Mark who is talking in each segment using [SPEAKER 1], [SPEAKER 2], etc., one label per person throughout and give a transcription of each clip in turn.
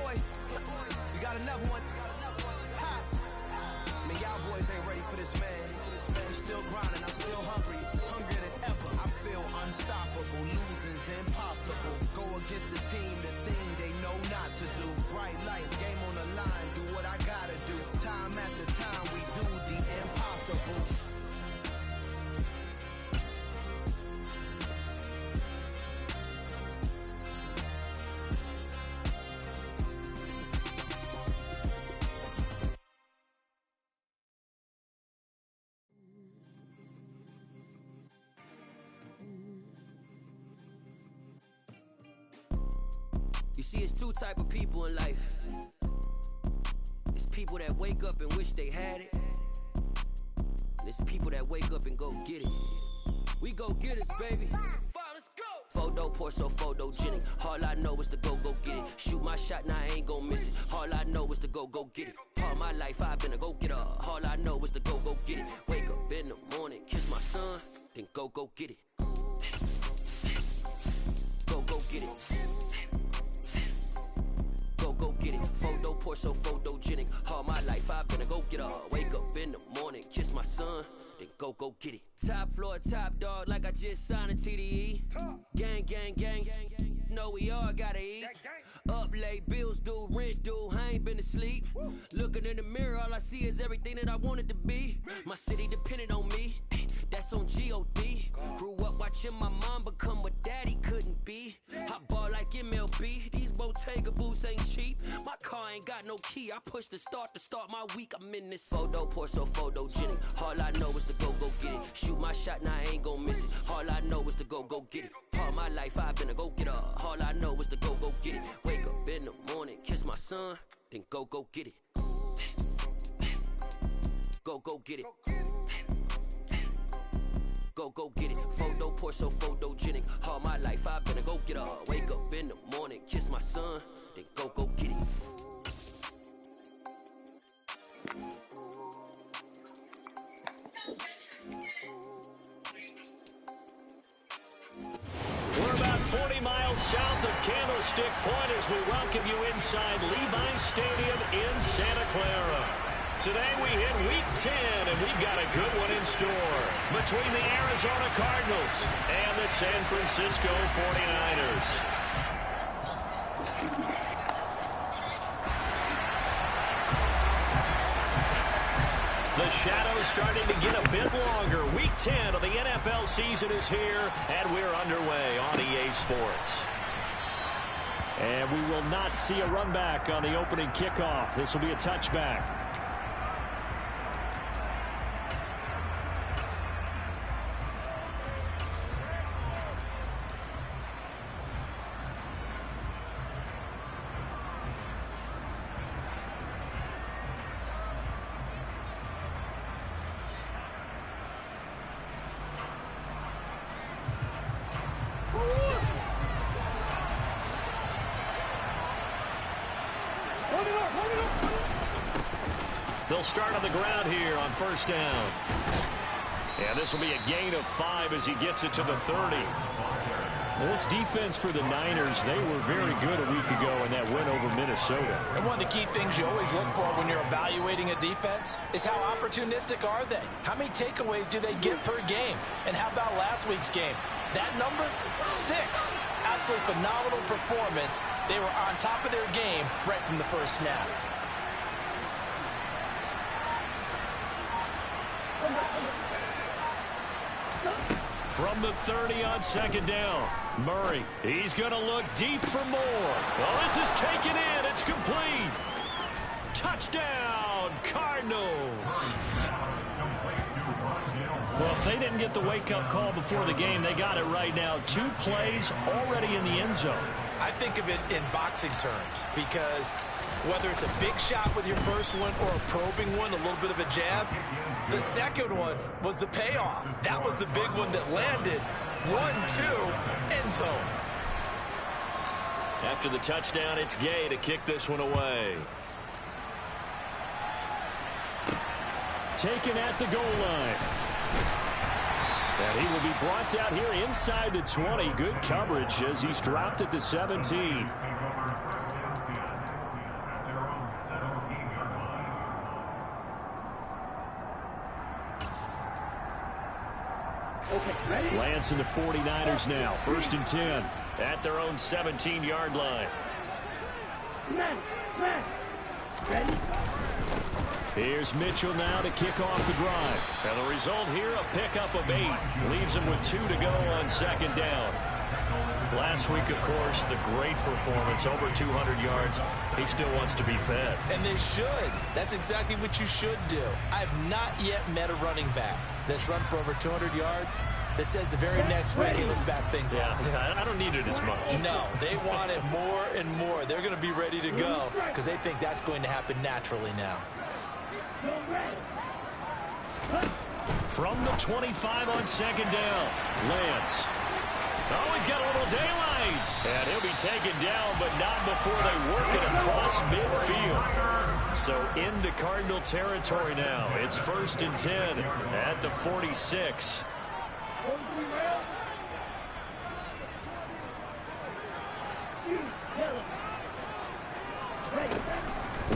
[SPEAKER 1] boy. We got another one. Ha. Man, y'all boys ain't ready for this, man. I'm still grinding, I'm still hungry. Hungrier than ever. I feel unstoppable. Losing's impossible. Go against the team, the thing they know not to do. Bright lights, game on the line. Do what I gotta do. Time after time, we do the impossible. You see, it's two type of people in life. It's people that wake up and wish they had it. And it's people that wake up and go get it. We go get it, baby. Let's go. Photo pour so photogenic. All I know is to go get it. Shoot my shot, now I ain't gon' miss it. All I know is to go get it. All my life I've been a go-getter. All I know is to go get it. Wake up in the morning, kiss my son, then go get it. Go get it. Go get it. Photo pour so photogenic. All my life I've been a go-getter. Wake up in the morning, kiss my son, then go get it. Top floor, top dog, like I just signed a TDE. Gang, gang, gang. Know we all gotta eat. Up late, bills due, rent due, I ain't been asleep. Looking in the mirror, all I see is everything that I wanted to be. My city depended on me, that's on G.O.D. Grew up watching my mom become what daddy couldn't be. I ball like MLB, these Bottega boots ain't cheap. My car ain't got no key, I push the start to start my week. I'm in this photo pour so photogenic. All I know is to go get it. Shoot my shot, now I ain't gon' miss it. All I know is to go get it. All my life I've been a go-getter. All I know is to go get it. Wake up in the morning, kiss my son, then go get it. Go get it. Go get it. Photo pour so photogenic. All my life I've been a go-getter. Wake up in the morning, kiss my son, then go get it.
[SPEAKER 2] We're about 40 miles south of Candlestick Point as we welcome you inside Levi's Stadium in Santa Clara. Today we hit Week 10, and we've got a good one in store between the Arizona Cardinals and the San Francisco 49ers. The shadow's starting to get a bit longer. Week 10 of the NFL season is here, and we're underway on EA Sports. And we will not see a run back on the opening kickoff. This will be a touchback. They'll start on the ground here on first down. And this will be a gain of 5 as he gets it to the 30.
[SPEAKER 3] This defense for the Niners, they were very good a week ago in that win over Minnesota.
[SPEAKER 4] And one of the key things you always look for when you're evaluating a defense is how opportunistic are they? How many takeaways do they get per game? And how about last week's game? That number? 6. Absolutely phenomenal performance. They were on top of their game right from the first snap.
[SPEAKER 2] From the 30 on second down, Murray. He's going to look deep for more. Well, this is taken in. It's complete. Touchdown, Cardinals.
[SPEAKER 3] Well, if they didn't get the wake-up call before the game, they got it right now. 2 plays already in the end zone.
[SPEAKER 4] I think of it in boxing terms because whether it's a big shot with your first one or a probing one, a little bit of a jab, the second one was the payoff. That was the big one that landed. 1-2, end zone.
[SPEAKER 2] After the touchdown, it's Gay to kick this one away.
[SPEAKER 3] Taken at the goal line. And he will be brought out here inside the 20. Good coverage as he's dropped at the 17. Lance and the 49ers now. 1st and 10 at their own 17-yard line. Here's Mitchell now to kick off the drive. And the result here, a pickup of 8. Leaves him with 2 to go on 2nd down. Last week, of course, the great performance, over 200 yards. He still wants to be fed.
[SPEAKER 4] And they should. That's exactly what you should do. I have not yet met a running back that's run for over 200 yards that says the very next week, hey, let's back things up.
[SPEAKER 3] Yeah, I don't need it as much.
[SPEAKER 4] No, they want it more and more. They're going to be ready to go because they think that's going to happen naturally now.
[SPEAKER 3] From the 25 on 2nd down, Lance. Oh, he's got a little daylight. And he'll be taken down, but not before they work it across midfield. So into Cardinal territory now. It's 1st and 10 at the 46.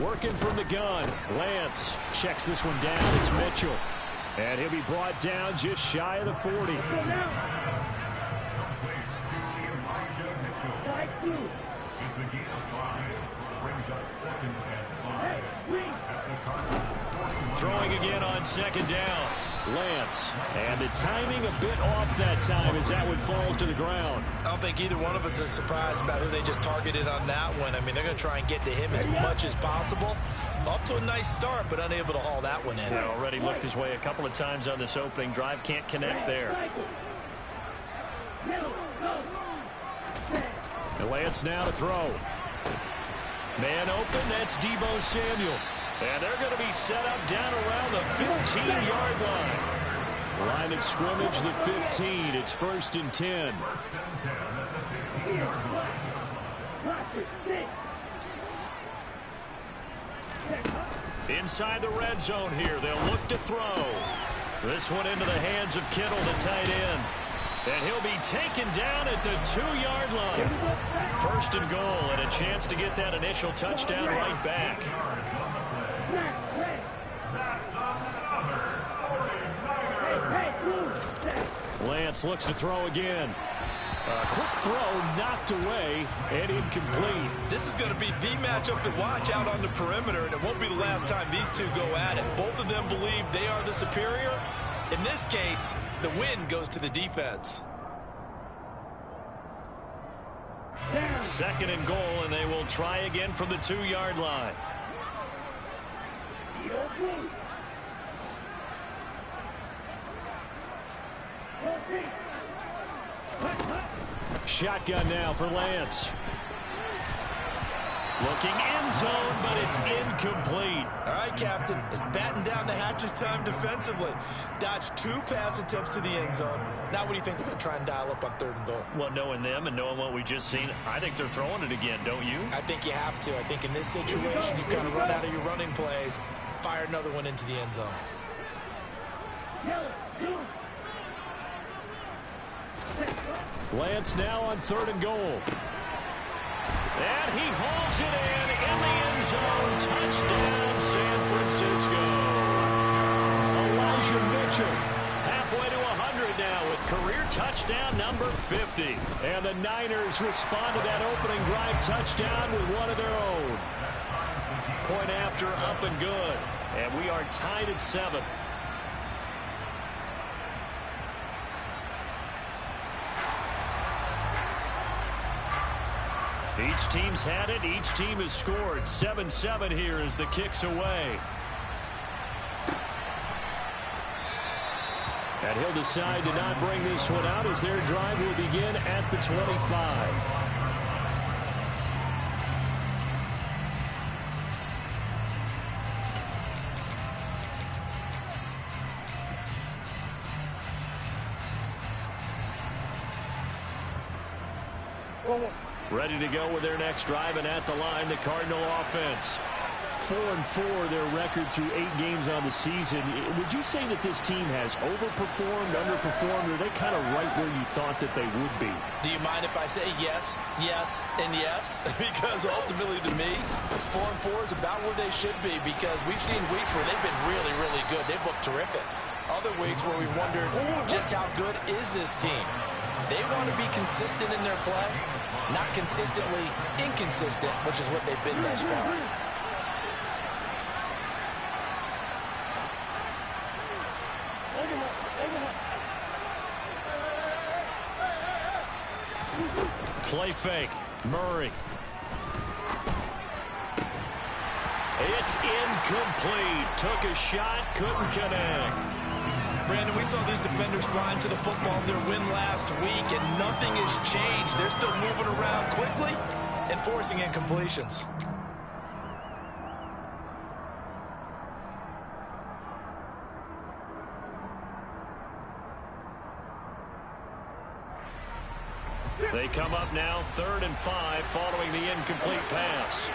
[SPEAKER 3] Working from the gun. Lance checks this one down. It's Mitchell. And he'll be brought down just shy of the 40. Throwing again on 2nd down. Lance. And the timing a bit off that time as that one falls to the ground.
[SPEAKER 4] I don't think either one of us is surprised about who they just targeted on that one. I mean, they're going to try and get to him as much as possible. Off to a nice start, but unable to haul that one in.
[SPEAKER 3] Yeah, already looked his way a couple of times on this opening drive. Can't connect there. And Lance now to throw. Man open, that's Deebo Samuel. And they're going to be set up down around the 15-yard line. Line of scrimmage, the 15. It's 1st and 10. Inside the red zone here. They'll look to throw. This one into the hands of Kittle, the tight end. And he'll be taken down at the 2-yard line. 1st and goal, and a chance to get that initial touchdown right back. Lance looks to throw again. A quick throw knocked away and incomplete.
[SPEAKER 4] This is going to be the matchup to watch out on the perimeter, and it won't be the last time these two go at it. Both of them believe they are the superior. In this case, the win goes to the defense.
[SPEAKER 3] 2nd and goal, and they will try again from the 2-yard line. Shotgun now for Lance. Looking end zone, but it's incomplete.
[SPEAKER 4] All right, Captain. It's batten down the hatches time defensively. Dodged 2 pass attempts to the end zone. Now what do you think they're going to try and dial up on 3rd and goal?
[SPEAKER 3] Well, knowing them and knowing what we just seen, I think they're throwing it again, don't you?
[SPEAKER 4] I think you have to. I think in this situation, you kind of run out of your running plays, fire another one into the end zone.
[SPEAKER 3] Lance now on 3rd and goal. And he hauls it in the end zone. Touchdown, San Francisco. Elijah Mitchell halfway to 100 now with career touchdown number 50. And the Niners respond to that opening drive touchdown with one of their own. Point after, up and good. And we are tied at 7. Each team's had it. Each team has scored. 7-7 here as the kick's away. And he'll decide to not bring this one out as their drive will begin at the 25. Ready to go with their next drive, and at the line, the Cardinal offense. 4-4, their record through 8 games on the season. Would you say that this team has overperformed, underperformed, or are they kind of right where you thought that they would be?
[SPEAKER 4] Do you mind if I say yes, yes, and yes? Because ultimately, to me, 4-4 is about where they should be, because we've seen weeks where they've been really, really good. They've looked terrific. other weeks where we wondered just how good is this team. They want to be consistent in their play, not consistently inconsistent, which is what they've been thus far.
[SPEAKER 2] Play fake. Murray. It's incomplete. Took a shot, couldn't connect.
[SPEAKER 4] Brandon, we saw these defenders flying to the football in their win last week, and nothing has changed. They're still moving around quickly and forcing incompletions.
[SPEAKER 2] They come up now 3rd and 5 following the incomplete pass.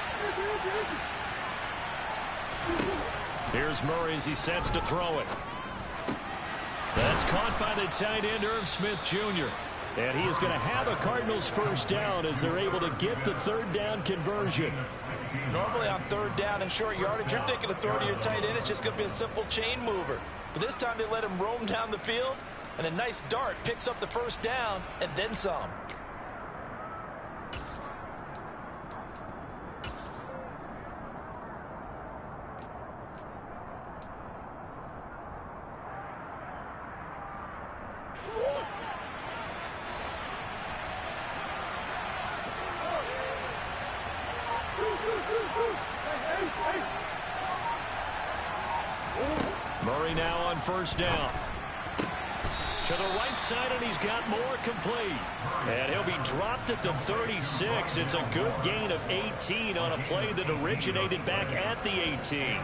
[SPEAKER 2] Here's Murray as he sets to throw it. That's caught by the tight end, Irv Smith Jr. And he is going to have a Cardinals first down as they're able to get the 3rd down conversion.
[SPEAKER 4] Normally on 3rd down and short yardage, you're thinking of throwing to your tight end. It's just going to be a simple chain mover. But this time they let him roam down the field, and a nice dart picks up the first down and then some.
[SPEAKER 2] Murray now on first down. To the right side, and he's got more complete. And he'll be dropped at the 36. It's a good gain of 18 on a play that originated back at the 18.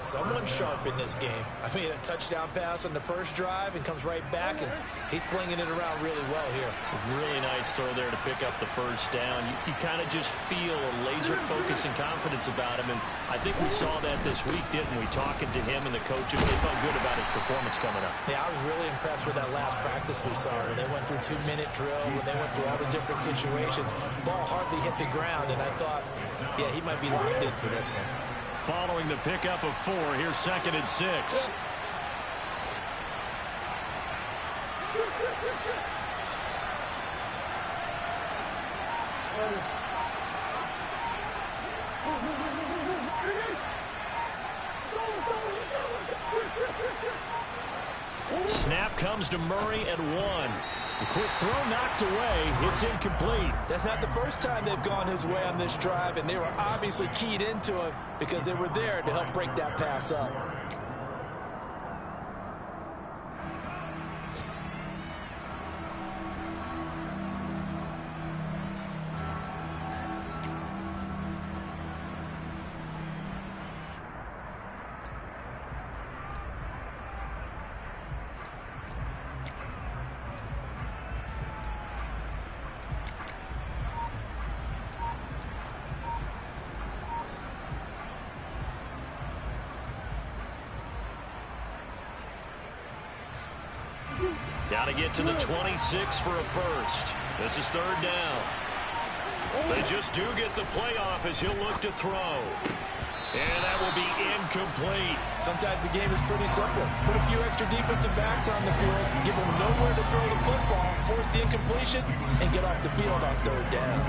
[SPEAKER 4] Someone sharp in this game. I mean, a touchdown pass on the first drive and comes right back, and he's flinging it around really well here.
[SPEAKER 2] Really nice throw there to pick up the first down. You kind of just feel a laser focus and confidence about him, and I think we saw that this week, didn't we? Talking to him and the coaches, they felt good about his performance coming up.
[SPEAKER 4] Yeah, I was really impressed with that last practice we saw when they went through 2-minute drill, when they went through all the different situations. Ball hardly hit the ground, and I thought, yeah, he might be locked in for this one.
[SPEAKER 2] Following the pickup of 4, here's 2nd and 6. Snap comes to Murray at 1. A quick throw knocked away. It's incomplete.
[SPEAKER 4] That's not the first time they've gone his way on this drive, and they were obviously keyed into him because they were there to help break that pass up.
[SPEAKER 2] Got to get to the 26 for a first. This is 3rd down. They just do get the playoff as he'll look to throw. And that will be incomplete.
[SPEAKER 4] Sometimes the game is pretty simple. Put a few extra defensive backs on the field, give them nowhere to throw the football, force the incompletion, and get off the field on 3rd down.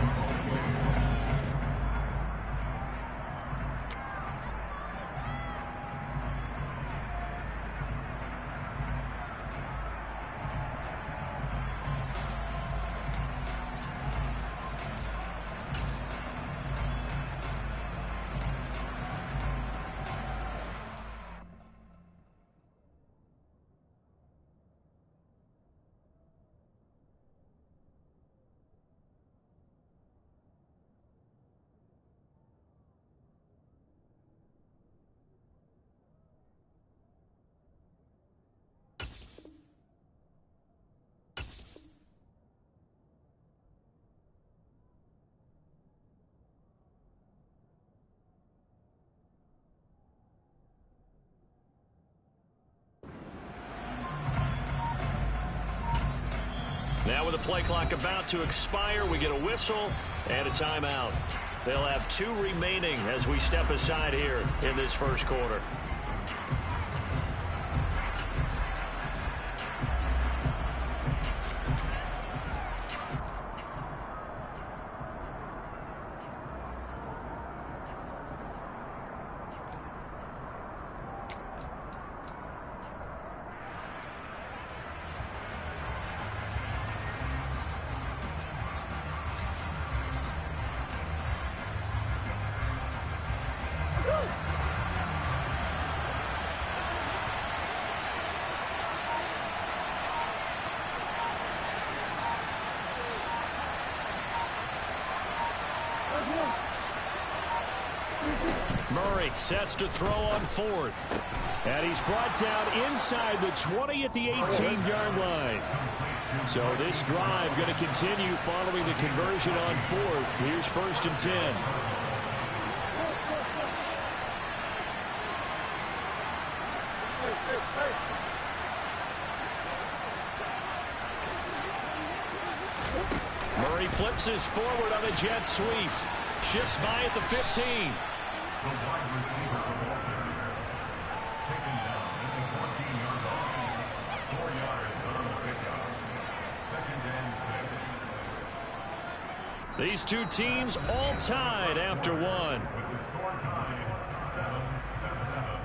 [SPEAKER 2] Now with the play clock about to expire, we get a whistle and a timeout. They'll have 2 remaining as we step aside here in this first quarter. Murray sets to throw on fourth. And he's brought down inside the 20 at the 18-yard line. So this drive going to continue following the conversion on fourth. Here's 1st and 10. Murray flips his forward on a jet sweep. Shifts by at the 15.
[SPEAKER 5] The wide receiver of all taken down at the 14-yard line. 4 yards on the pickup. 2nd and 6.
[SPEAKER 2] These two teams all tied after one.
[SPEAKER 5] With the score tied 7-7.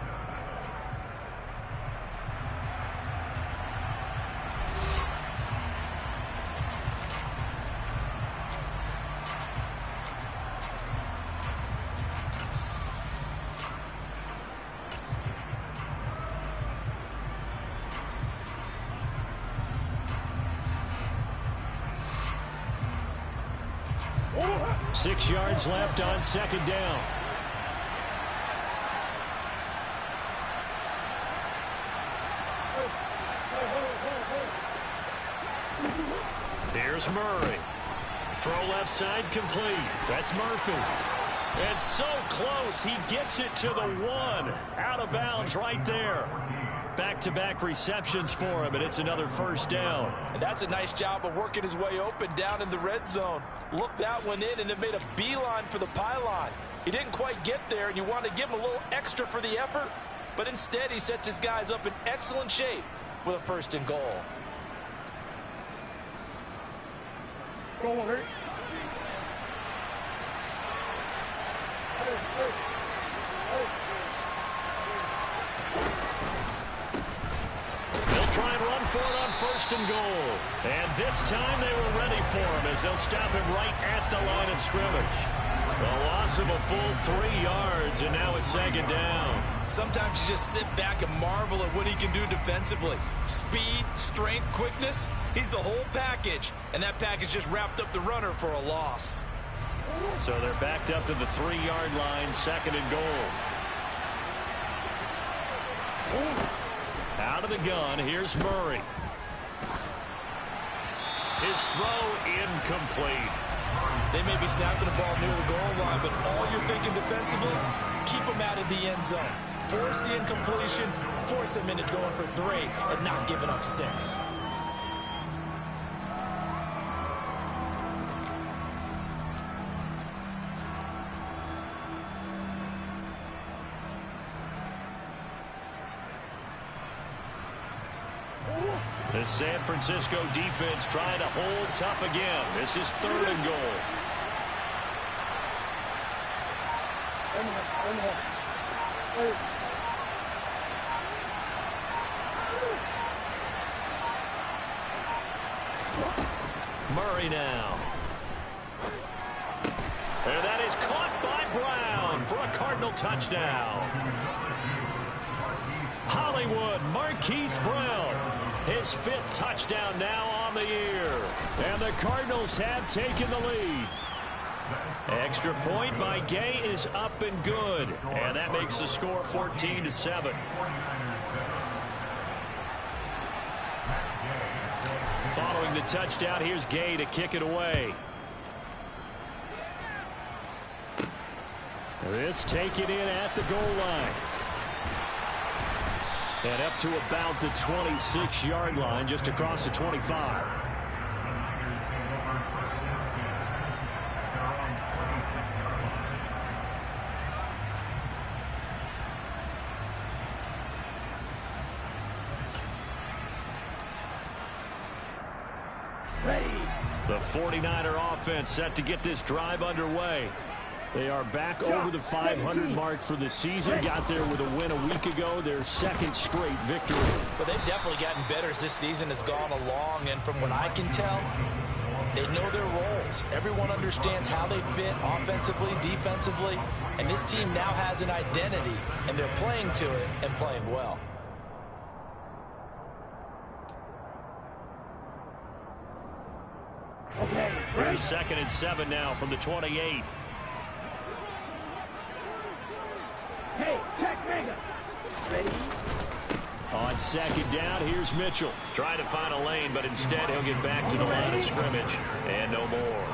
[SPEAKER 2] 6 yards left on 2nd down. Here's Murray. Throw left side complete. That's Murphy. It's so close. He gets it to the 1. Out of bounds right there. Back-to-back receptions for him, and it's another 1st down.
[SPEAKER 4] And that's a nice job of working his way open down in the red zone. Looked that one in and then made a beeline for the pylon. He didn't quite get there, and you want to give him a little extra for the effort. But instead, he sets his guys up in excellent shape with a 1st and goal.
[SPEAKER 2] Try and run for it on 1st and goal. And this time they were ready for him as they'll stop him right at the line of scrimmage. A loss of a full 3 yards, and now it's 2nd down.
[SPEAKER 4] Sometimes you just sit back and marvel at what he can do defensively. Speed, strength, quickness, he's the whole package. And that package just wrapped up the runner for a loss.
[SPEAKER 2] So they're backed up to the 3-yard line, 2nd and goal. Out of the gun, here's Murray. His throw incomplete.
[SPEAKER 4] They may be snapping the ball near the goal line, but all you're thinking defensively, keep them out of the end zone. Force the incompletion, force them into going for 3, and not giving up 6.
[SPEAKER 2] The San Francisco defense trying to hold tough again. This is 3rd and goal. Murray now. And that is caught by Brown for a Cardinal touchdown. Hollywood Marquise Brown. His 5th touchdown now on the year. And the Cardinals have taken the lead. Extra point by Gay is up and good. And that makes the score 14-7. Following the touchdown, here's Gay to kick it away. This taken in at the goal line. And up to about the 26-yard line, just across the 25. The 49er offense set to get this drive underway. They are back over the 500 mark for the season. Got there with a win a week ago, their 2nd straight victory.
[SPEAKER 4] But they've definitely gotten better as this season has gone along. And from what I can tell, they know their roles. Everyone understands how they fit offensively, defensively. And this team now has an identity, and they're playing to it and playing well.
[SPEAKER 2] Here's 2nd and 7 now from the 28. On second down, here's Mitchell. Trying to find a lane, but instead he'll get back to the line of scrimmage. And no more.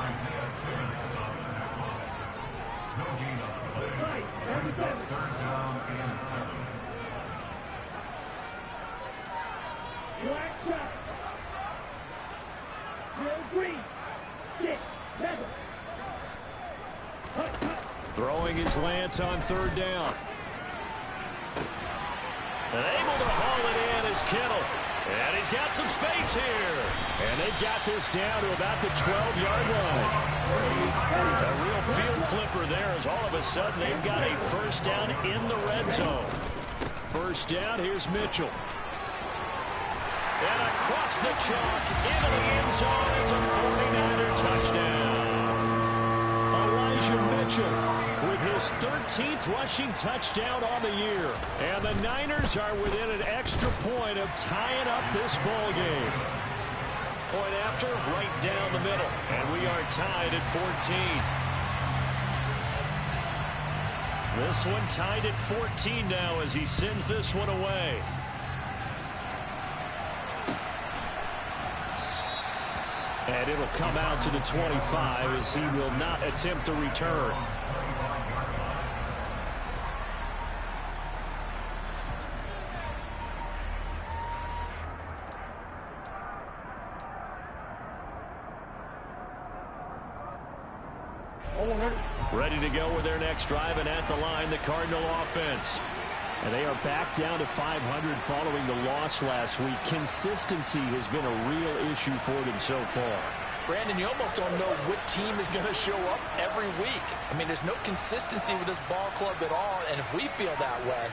[SPEAKER 2] Throwing his Lance on third down. And able to haul it in is Kittle. And he's got some space here. And they've got this down to about the 12-yard line. A real field flipper there as all of a sudden they've got a first down in the red zone. First down, here's Mitchell. And across the chalk into the end zone. It's a 49er touchdown. Elijah Mitchell with his 13th rushing touchdown on the year. And the Niners are within an extra point of tying up this ball game. Point after, right down the middle. And we are tied at 14. This one tied at 14 now as he sends this one away. And it'll come out to the 25 as he will not attempt to return. Ready to go with their next drive, and at the line, the Cardinal offense. And they are back down to 500 following the loss last week. Consistency has been a real issue for them so far.
[SPEAKER 4] Brandon, you almost don't know what team is going to show up every week. I mean, there's no consistency with this ball club at all, and if we feel that way,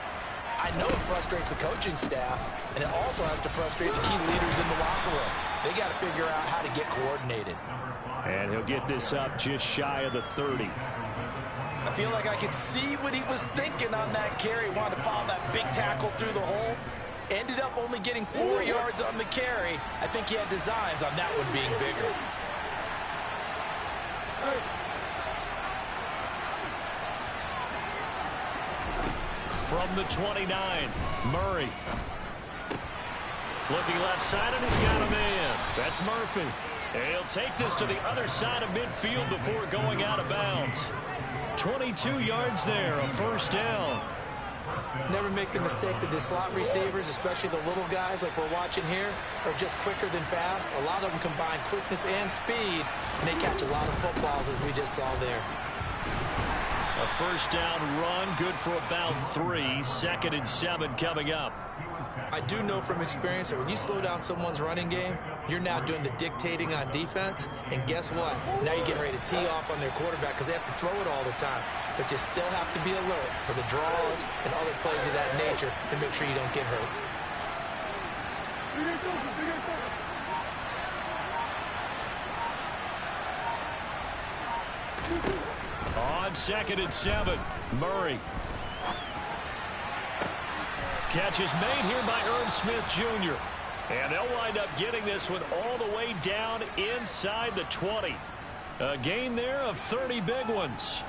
[SPEAKER 4] I know it frustrates the coaching staff, and it also has to frustrate the key leaders in the locker room. They got to figure out how to get coordinated.
[SPEAKER 2] And he'll get this up just shy of the 30.
[SPEAKER 4] I feel like I could see what he was thinking on that carry. Wanted to follow that big tackle through the hole. Ended up only getting 4 yards on the carry. I think he had designs on that one being bigger.
[SPEAKER 2] From the 29, Murray. Looking left side, and he's got a man. That's Murphy. And he'll take this to the other side of midfield before going out of bounds. 22 yards there, a first down.
[SPEAKER 4] Never make the mistake that the slot receivers, especially the little guys like we're watching here, are just quicker than fast. A lot of them combine quickness and speed, and they catch a lot of footballs, as we just saw there.
[SPEAKER 2] A first down run, good for about 3. 2nd and 7 coming up.
[SPEAKER 4] I do know from experience that when you slow down someone's running game, you're now doing the dictating on defense, and guess what? Now you're getting ready to tee off on their quarterback because they have to throw it all the time. But you still have to be alert for the draws and other plays of that nature and make sure you don't get hurt.
[SPEAKER 2] On 2nd and 7, Murray. Catch is made here by Irv Smith Jr. And they'll wind up getting this one all the way down inside the 20. A gain there of 30 big ones.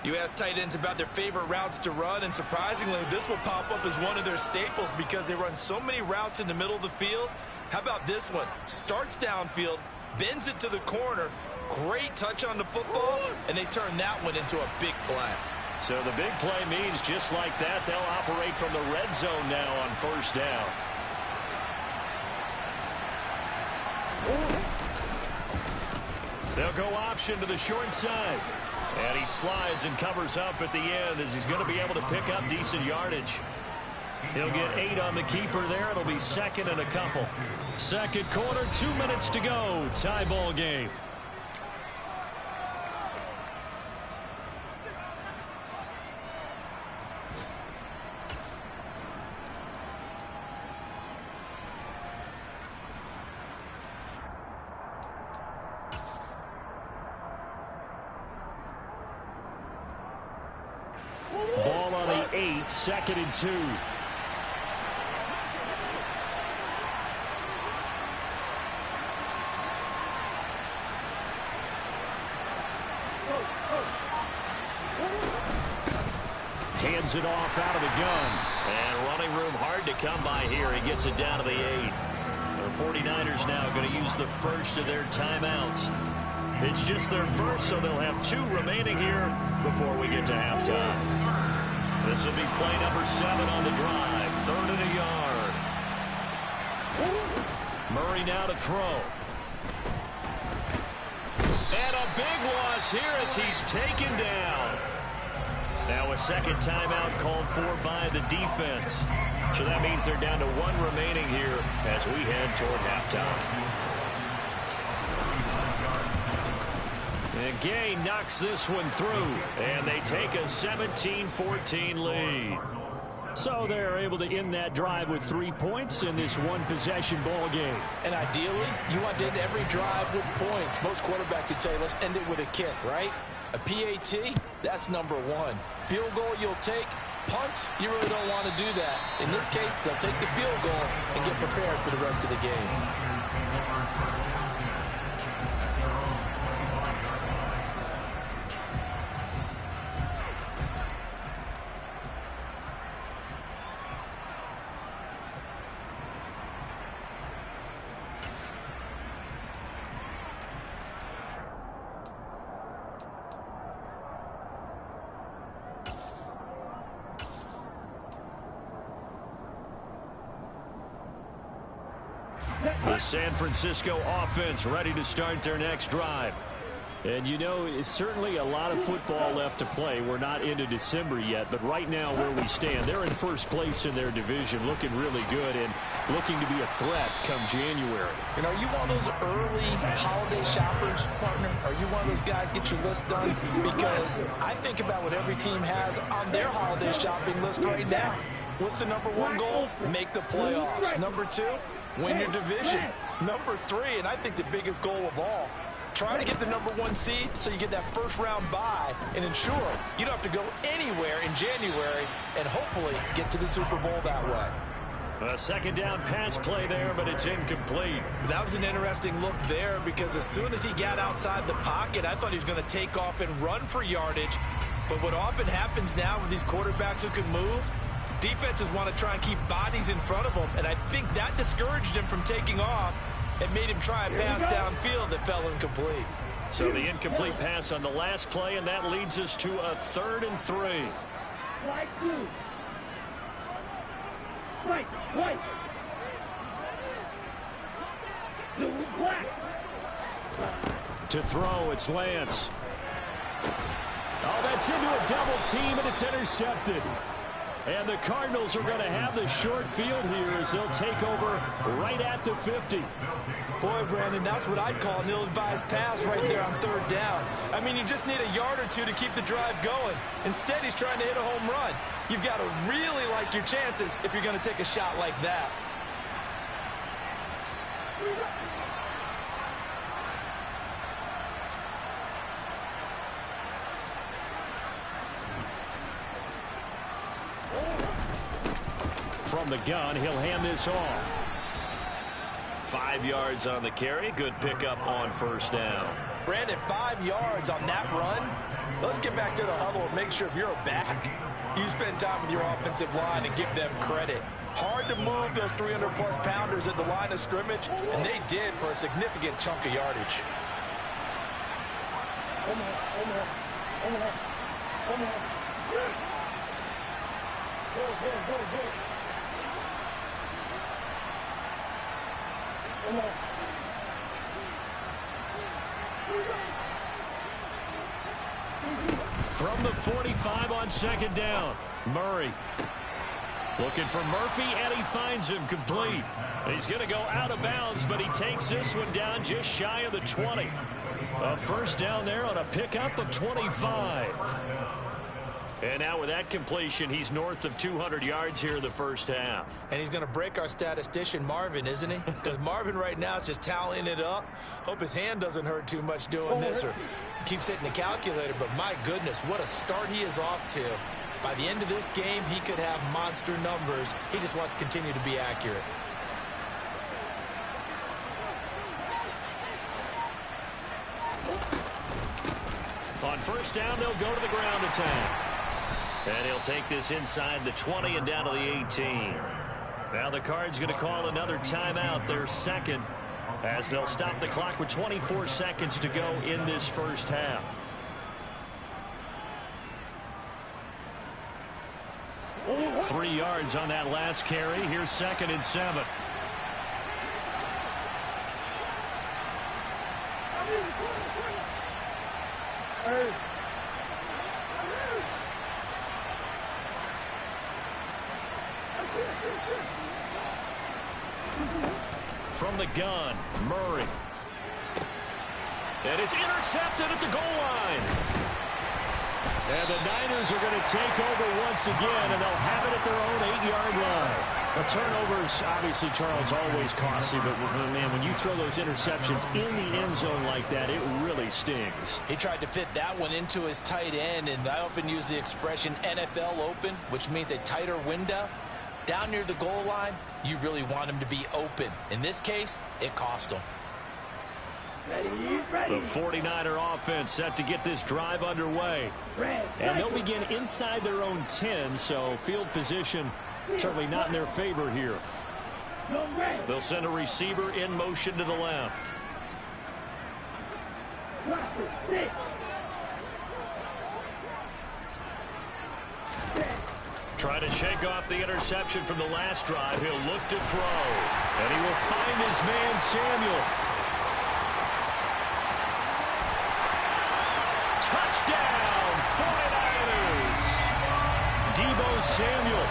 [SPEAKER 4] You ask tight ends about their favorite routes to run, and surprisingly, this will pop up as one of their staples because they run so many routes in the middle of the field. How about this one? Starts downfield, bends it to the corner, great touch on the football, and they turn that one into a big play.
[SPEAKER 2] So the big play means just like that, they'll operate from the red zone now on first down. They'll go option to the short side. And he slides and covers up at the end as he's going to be able to pick up decent yardage. He'll get 8 on the keeper there. It'll be 2nd and a couple. Second quarter, 2 minutes to go. Tie ball game. Ball on the 8, 2nd and 2. Hands it off out of the gun.
[SPEAKER 3] And running room hard to come by here. He gets it down to the 8. The 49ers now going to use the first of their timeouts. It's just their first, so they'll have 2 remaining here before we get to halftime. This will be play number 7 on the drive. 3rd and a yard. Murray now to throw. And a big loss here as he's taken down. Now a second timeout called for by the defense. So that means they're down to 1 remaining here as we head toward halftime. And Gay knocks this one through, and they take a 17-14 lead. So they're able to end that drive with 3 points in this one-possession ball game.
[SPEAKER 4] And ideally, you want to end every drive with points. Most quarterbacks would tell you, let's end it with a kick, right? A PAT, that's number 1. Field goal you'll take. Punts, you really don't want to do that. In this case, they'll take the field goal and get prepared for the rest of the game.
[SPEAKER 2] The San Francisco offense ready to start their next drive. And you know, it's certainly a lot of football left to play. We're not into December yet, but right now where we stand, they're in first place in their division, looking really good and looking to be a threat come January.
[SPEAKER 4] And are you one of those early holiday shoppers, partner? Are you one of those guys get your list done? Because I think about what every team has on their holiday shopping list right now. What's the number 1 goal? Make the playoffs. Number 2, win your division. Number 3, and I think the biggest goal of all, try to get the number 1 seed so you get that first-round bye and ensure you don't have to go anywhere in January and hopefully get to the Super Bowl that way.
[SPEAKER 2] A second down pass play there, but it's incomplete.
[SPEAKER 4] That was an interesting look there because as soon as he got outside the pocket, I thought he was going to take off and run for yardage. But what often happens now with these quarterbacks who can move, defenses want to try and keep bodies in front of them, and I think that discouraged him from taking off and made him try a pass downfield that fell incomplete.
[SPEAKER 2] So the incomplete pass on the last play, and that leads us to a 3rd and 3.
[SPEAKER 6] Slide 2. White. Blue is black.
[SPEAKER 2] To throw, it's Lance. Oh, that's into a double team, and it's intercepted. And the Cardinals are going to have the short field here as they'll take over right at the 50.
[SPEAKER 4] Boy, Brandon, that's what I'd call an ill-advised pass right there on 3rd down. I mean, you just need a yard or 2 to keep the drive going. Instead, he's trying to hit a home run. You've got to really like your chances if you're going to take a shot like that.
[SPEAKER 2] From the gun, he'll hand this off.
[SPEAKER 3] 5 yards on the carry. Good pickup on first down.
[SPEAKER 4] Brandon, 5 yards on that run. Let's get back to the huddle and make sure if you're a back, you spend time with your offensive line and give them credit. Hard to move those 300-plus pounders at the line of scrimmage, and they did for a significant chunk of yardage.
[SPEAKER 2] From the 45 on 2nd down, Murray looking for Murphy, and he finds him complete. He's going to go out of bounds, but he takes this one down just shy of the 20. A first down there on a pickup of 25. And now with that completion, he's north of 200 yards here in the first half.
[SPEAKER 4] And he's going to break our statistician, Marvin, isn't he? Because Marvin right now is just tallying it up. Hope his hand doesn't hurt too much doing this or keeps hitting the calculator. But my goodness, what a start he is off to. By the end of this game, he could have monster numbers. He just wants to continue to be accurate.
[SPEAKER 2] On first down, they'll go to the ground attack. And he'll take this inside the 20 and down to the 18. Now the Cards going to call another timeout, their second, as they'll stop the clock with 24 seconds to go in this first half. 3 yards on that last carry. Here's 2nd and 7. From the gun, Murray. And it's intercepted at the goal line. And the Niners are going to take over once again, and they'll have it at their own 8-yard line. The turnovers, obviously, Charles, always costly, but, man, when you throw those interceptions in the end zone like that, it really stings.
[SPEAKER 4] He tried to fit that one into his tight end, and I often use the expression NFL open, which means a tighter window. Down near the goal line, you really want him to be open. In this case, it cost him.
[SPEAKER 2] The 49er offense set to get this drive underway. And they'll begin inside their own 10, so field position certainly not in their favor here. They'll send a receiver in motion to the left. Try to shake off the interception from the last drive. He'll look to throw. And he will find his man, Samuel. Touchdown, 49ers. Deebo Samuel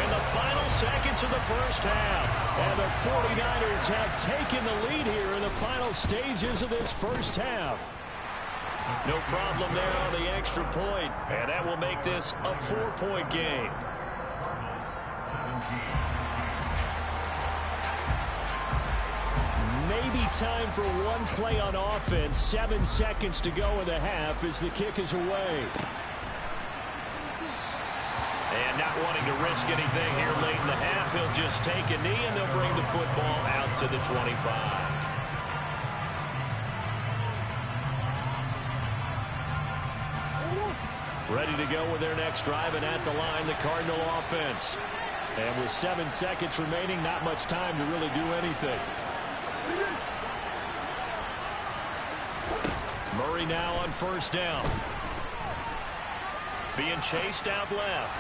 [SPEAKER 2] in the final seconds of the first half. And the 49ers have taken the lead here in the final stages of this first half. No problem there on the extra point, and that will make this a 4-point game. Maybe time for one play on offense. 7 seconds to go in the half as the kick is away. And not wanting to risk anything here late in the half, he'll just take a knee, and they'll bring the football out to the 25. Ready to go with their next drive, and at the line, the Cardinal offense. And with 7 seconds remaining, not much time to really do anything. Murray now on first down. Being chased out left.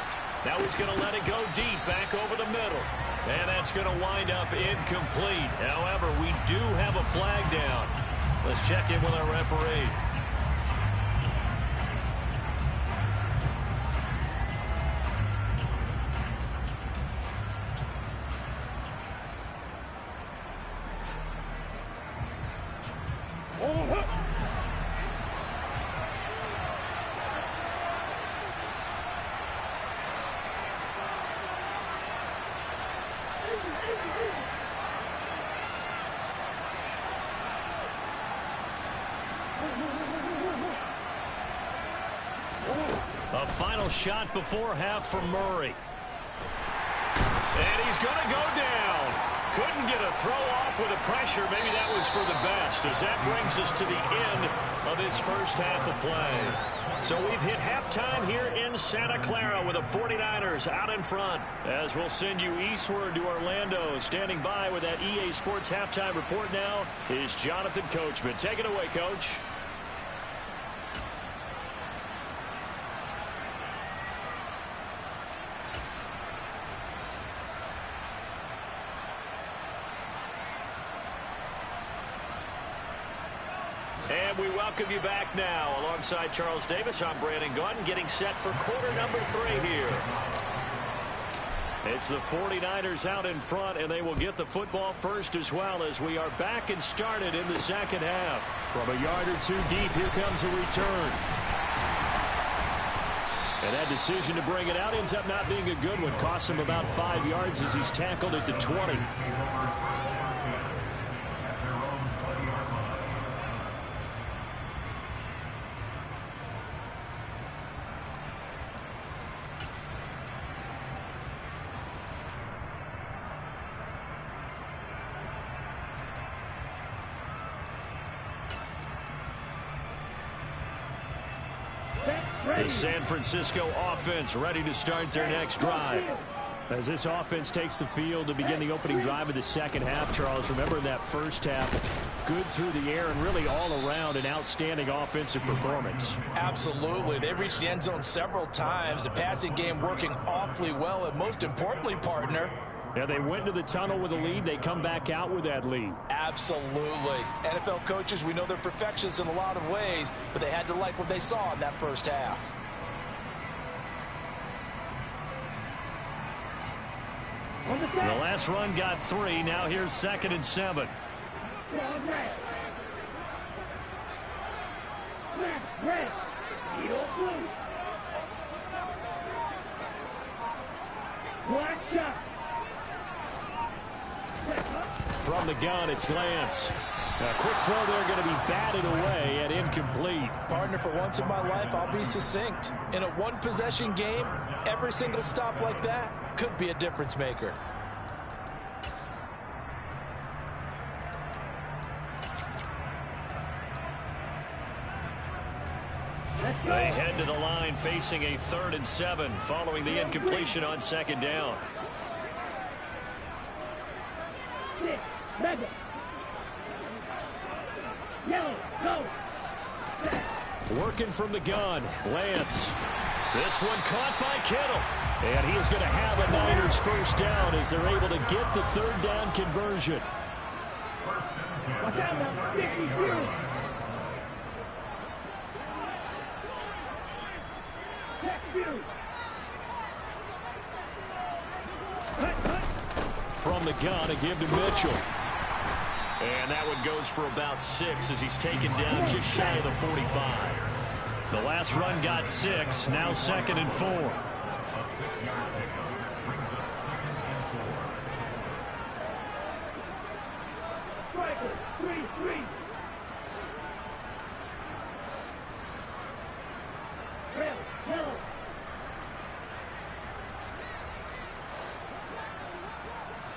[SPEAKER 2] Now he's going to let it go deep, back over the middle. And that's going to wind up incomplete. However, we do have a flag down. Let's check in with our referee. A final shot before half from Murray. And he's going to go down. Couldn't get a throw off with the pressure. Maybe that was for the best, as that brings us to the end of this first half of play. So we've hit halftime here in Santa Clara with the 49ers out in front. As we'll send you eastward to Orlando. Standing by with that EA Sports halftime report now is Jonathan Coachman. Take it away, Coach. And we welcome you back now. Alongside Charles Davis, I'm Brandon Gaudin, getting set for quarter number 3 here. It's the 49ers out in front, and they will get the football first as well, as we are back and started in the second half. From a yard or two deep, here comes a return. And that decision to bring it out ends up not being a good one. Costs him about 5 yards as he's tackled at the 20. The San Francisco offense ready to start their next drive.
[SPEAKER 3] As this offense takes the field to begin the opening drive of the second half, Charles, remember that first half, good through the air and really all around an outstanding offensive performance.
[SPEAKER 4] Absolutely. They reached the end zone several times. The passing game working awfully well, and most importantly, partner,
[SPEAKER 3] yeah, they went to the tunnel with a lead. They come back out with that lead.
[SPEAKER 4] absolutely. NFL coaches, we know they're perfectionists in a lot of ways, but they had to like what they saw in that first half.
[SPEAKER 2] The last run got 3. Now here's 2nd and 7.
[SPEAKER 3] From the gun, it's Lance. A quick throw there going to be batted away and incomplete.
[SPEAKER 4] Partner, for once in my life, I'll be succinct. In a one-possession game, every single stop like that could be a difference maker.
[SPEAKER 2] They head to the line facing a 3rd and 7 following the incompletion on 2nd down.
[SPEAKER 3] Working from the gun, Lance.
[SPEAKER 2] This one caught by Kittle.
[SPEAKER 3] And he is going to have a Niners first down as they're able to get the 3rd down conversion.
[SPEAKER 6] Watch out, man. 52.
[SPEAKER 3] From the gun, a give to Mitchell.
[SPEAKER 2] And that one goes for about 6 as he's taken down just shy of the 45. The last run got 6. Now 2nd and 4.
[SPEAKER 5] A 6-yard pickup brings up 2nd and 4.
[SPEAKER 6] Striker, 3-3. Red, yellow.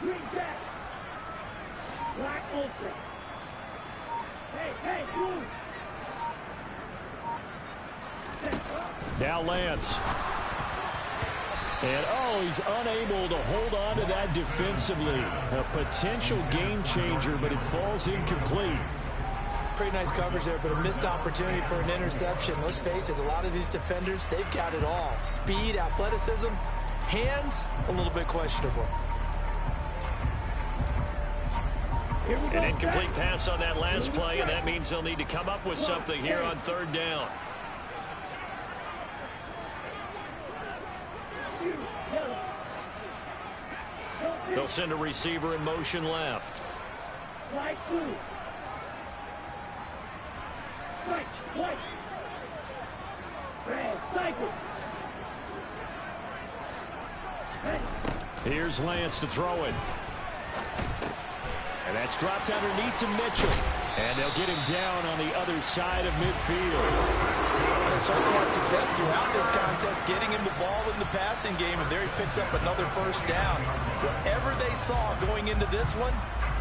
[SPEAKER 6] Green jack. Black ultra. Hey, blue.
[SPEAKER 3] Now Lance. And, he's unable to hold on to that defensively. A potential game changer, but it falls incomplete.
[SPEAKER 4] Pretty nice coverage there, but a missed opportunity for an interception. Let's face it, a lot of these defenders, they've got it all. Speed, athleticism, hands, a little bit questionable.
[SPEAKER 2] An incomplete pass on that last play, and that means they'll need to come up with something here on 3rd down. They'll send a receiver in motion left.
[SPEAKER 6] Slide through. White. Red, cycle.
[SPEAKER 3] Here's Lance to throw it. And that's dropped underneath to Mitchell. And they'll get him down on the other side of midfield.
[SPEAKER 4] They've certainly had success throughout this contest, getting him the ball in the passing game, and there he picks up another first down. Whatever they saw going into this one,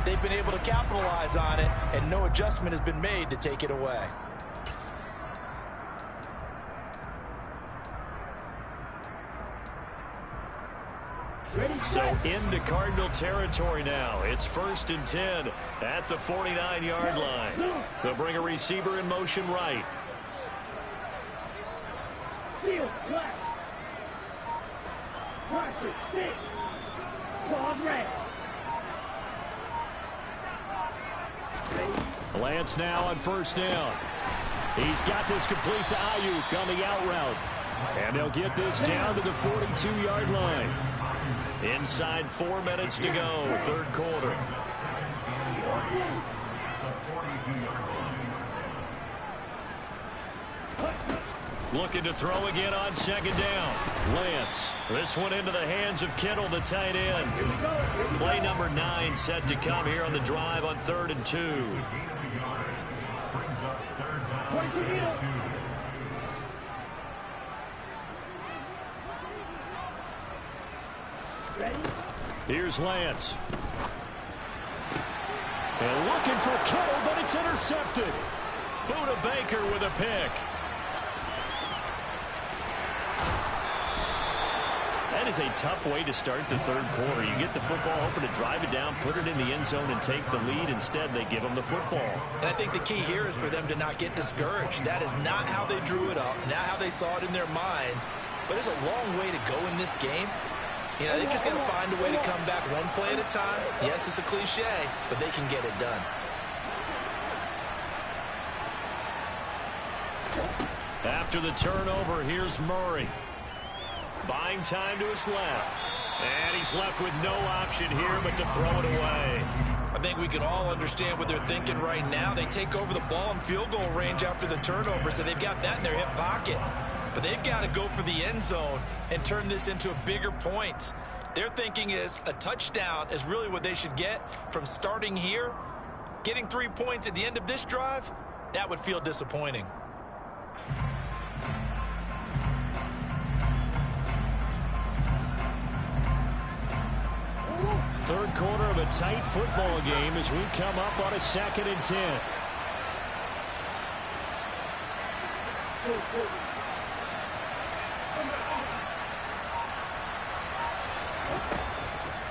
[SPEAKER 4] they've been able to capitalize on it, and no adjustment has been made to take it away.
[SPEAKER 2] So into Cardinal territory now. It's 1st and 10 at the 49-yard line. They'll bring a receiver in motion right.
[SPEAKER 6] Field, black. Marker, 6. Quad red.
[SPEAKER 3] Lance now on 1st down. He's got this complete to Ayuk on the out route. And they'll get this down to the 42-yard line.
[SPEAKER 2] Inside 4 minutes to go, 3rd quarter. Looking to throw again on 2nd down.
[SPEAKER 3] Lance.
[SPEAKER 2] This one into the hands of Kittle, the tight end. Play number 9 set to come here on the drive on 3rd and 2.
[SPEAKER 3] Here's Lance. And looking for Kittle, but it's intercepted.
[SPEAKER 2] Buda Baker with a pick.
[SPEAKER 3] That is a tough way to start the third quarter. You get the football open to drive it down, put it in the end zone, and take the lead. Instead, they give them the football.
[SPEAKER 4] And I think the key here is for them to not get discouraged. That is not how they drew it up, not how they saw it in their minds. But there's a long way to go in this game. You know, they just got to find a way to come back one play at a time. Yes, it's a cliche, but they can get it done.
[SPEAKER 3] After the turnover, here's Murray. Buying time to his left. And he's left with no option here but to throw it away.
[SPEAKER 4] I think we can all understand what they're thinking right now. They take over the ball in field goal range after the turnover, so they've got that in their hip pocket. But they've got to go for the end zone and turn this into a bigger points. Their thinking is a touchdown is really what they should get from starting here. Getting 3 points at the end of this drive, that would feel disappointing.
[SPEAKER 3] Third quarter of a tight football game as we come up on a 2nd and 10.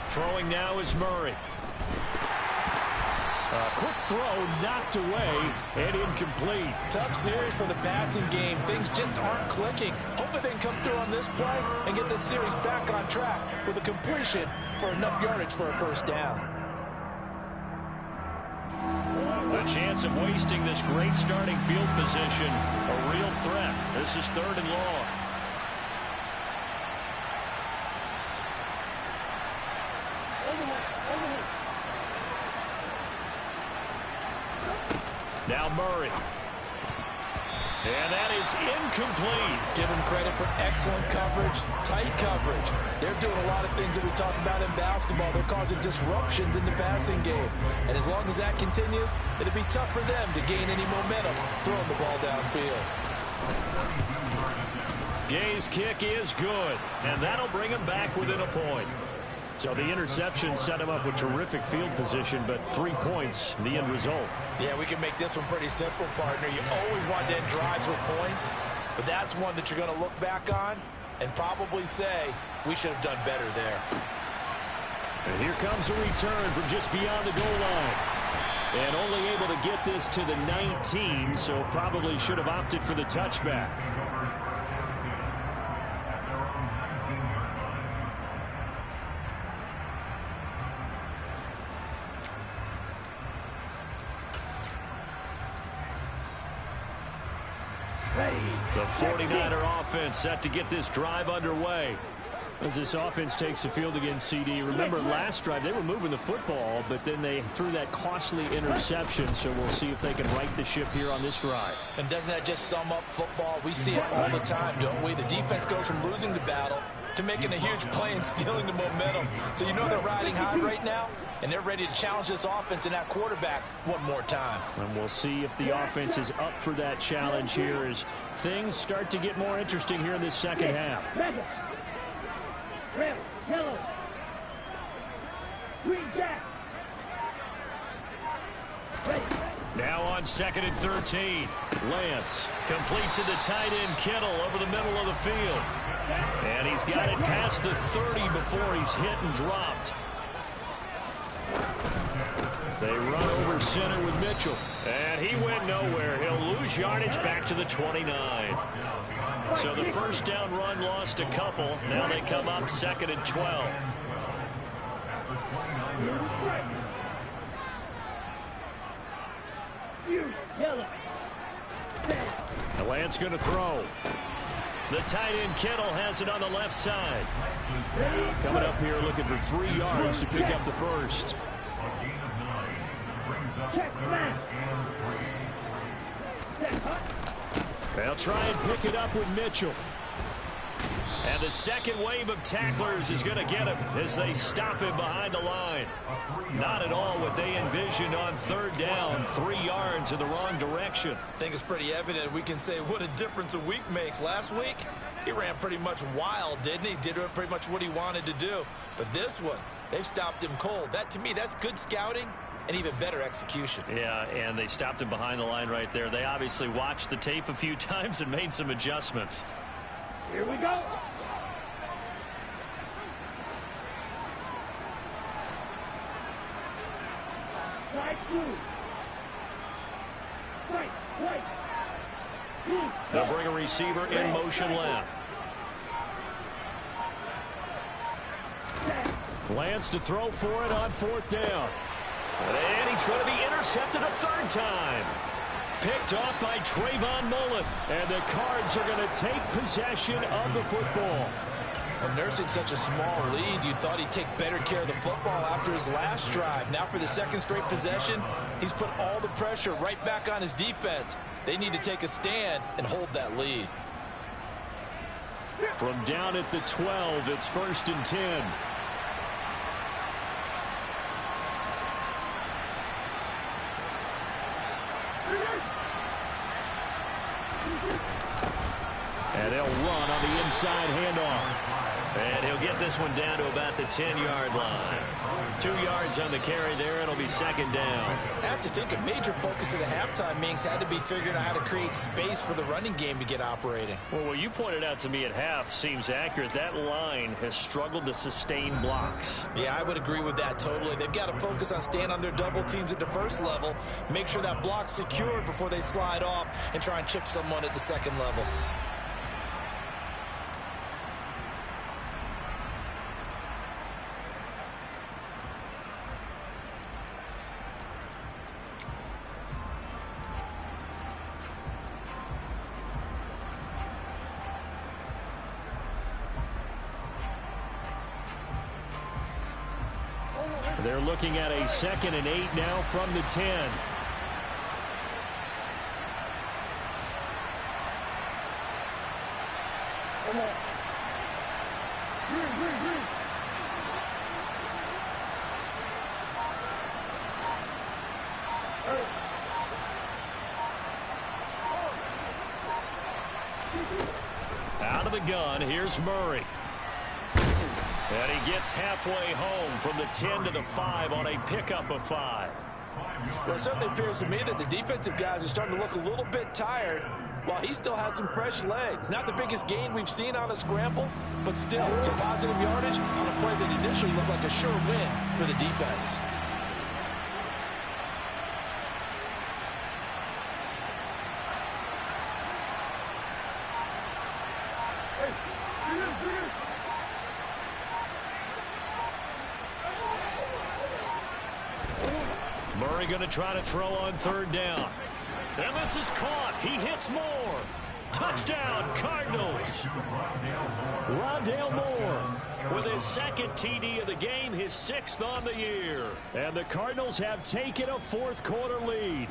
[SPEAKER 3] Throwing now is Murray. A quick throw knocked away and incomplete.
[SPEAKER 4] Tough series for the passing game. Things just aren't clicking. Hopefully they can come through on this play and get this series back on track with a completion for enough yardage for a first down.
[SPEAKER 3] A chance of wasting this great starting field position. A real threat. This is 3rd and long. Now Murray. And that is incomplete.
[SPEAKER 4] Give them credit for excellent coverage, tight coverage. They're doing a lot of things that we talk about in basketball. They're causing disruptions in the passing game. And as long as that continues, it'll be tough for them to gain any momentum throwing the ball downfield.
[SPEAKER 3] Gay's kick is good, and that'll bring him back within a point. So the interception set him up with terrific field position, but 3 points, the end result.
[SPEAKER 4] Yeah, we can make this one pretty simple, partner. You always want to end drives with points, but that's one that you're going to look back on and probably say, we should have done better there.
[SPEAKER 3] And here comes a return from just beyond the goal line. And only able to get this to the 19, so probably should have opted for the touchback. The 49er offense set to get this drive underway. As this offense takes the field against CD. Remember last drive they were moving the football, but then they threw that costly interception, so we'll see if they can right the ship here on this drive.
[SPEAKER 4] And doesn't that just sum up football? We see it all the time, don't we? The defense goes from losing the battle to making a huge play and stealing the momentum. So you know they're riding high right now, and they're ready to challenge this offense and that quarterback one more time.
[SPEAKER 3] And we'll see if the offense is up for that challenge here as things start to get more interesting here in this second half.
[SPEAKER 6] Red, yellow, green, gas.
[SPEAKER 3] Now on 2nd and 13. Lance complete to the tight end Kittle over the middle of the field. And he's got it past the 30 before he's hit and dropped. They run over center with Mitchell. And he went nowhere. He'll lose yardage back to the 29. So the first down run lost a couple. Now they come up 2nd and 12. The Lance going to throw. The tight end Kittle has it on the left side. Coming up here looking for 3 yards to pick up the first. They'll try and pick it up with Mitchell. And the second wave of tacklers is going to get him as they stop him behind the line. Not at all what they envisioned on 3rd down, 3 yards in the wrong direction.
[SPEAKER 4] I think it's pretty evident. We can say what a difference a week makes. Last week, he ran pretty much wild, didn't he? Did pretty much what he wanted to do. But this one, they've stopped him cold. That, to me, that's good scouting and even better execution.
[SPEAKER 3] Yeah, and they stopped him behind the line right there. They obviously watched the tape a few times and made some adjustments.
[SPEAKER 6] Here we go.
[SPEAKER 2] They'll bring a receiver in motion left. Lance to throw for it on 4th down. And he's going to be intercepted a 3rd time. Picked off by Trayvon Mullen. And the Cards are going to take possession of the football.
[SPEAKER 4] Well, nursing such a small lead, you thought he'd take better care of the football after his last drive. Now for the 2nd straight possession, he's put all the pressure right back on his defense. They need to take a stand and hold that lead.
[SPEAKER 2] From down at the 12, it's 1st and 10. And they'll run on the inside handoff. And he'll get this one down to about the 10-yard line. 2 yards on the carry there. It'll be 2nd down.
[SPEAKER 4] I have to think a major focus of the halftime, Minks, had to be figuring out how to create space for the running game to get operating.
[SPEAKER 2] Well, what you pointed out to me at half seems accurate. That line has struggled to sustain blocks.
[SPEAKER 4] Yeah, I would agree with that totally. They've got to focus on staying on their double teams at the 1st level, make sure that block's secured before they slide off and try and chip someone at the 2nd level.
[SPEAKER 2] They're looking at a 2nd and 8 now from the 10. Out of the gun, here's Murray. And he gets halfway home from the 10 to the 5 on a pickup of 5.
[SPEAKER 4] Well, it certainly appears to me that the defensive guys are starting to look a little bit tired while he still has some fresh legs. Not the biggest gain we've seen on a scramble, but still some positive yardage on a play that initially looked like a sure win for the defense.
[SPEAKER 2] Murray going to try to throw on 3rd down. And this is caught. He hits Moore. Touchdown, Cardinals. Rondale Moore with his 2nd TD of the game, his 6th on the year. And the Cardinals have taken a 4th quarter lead.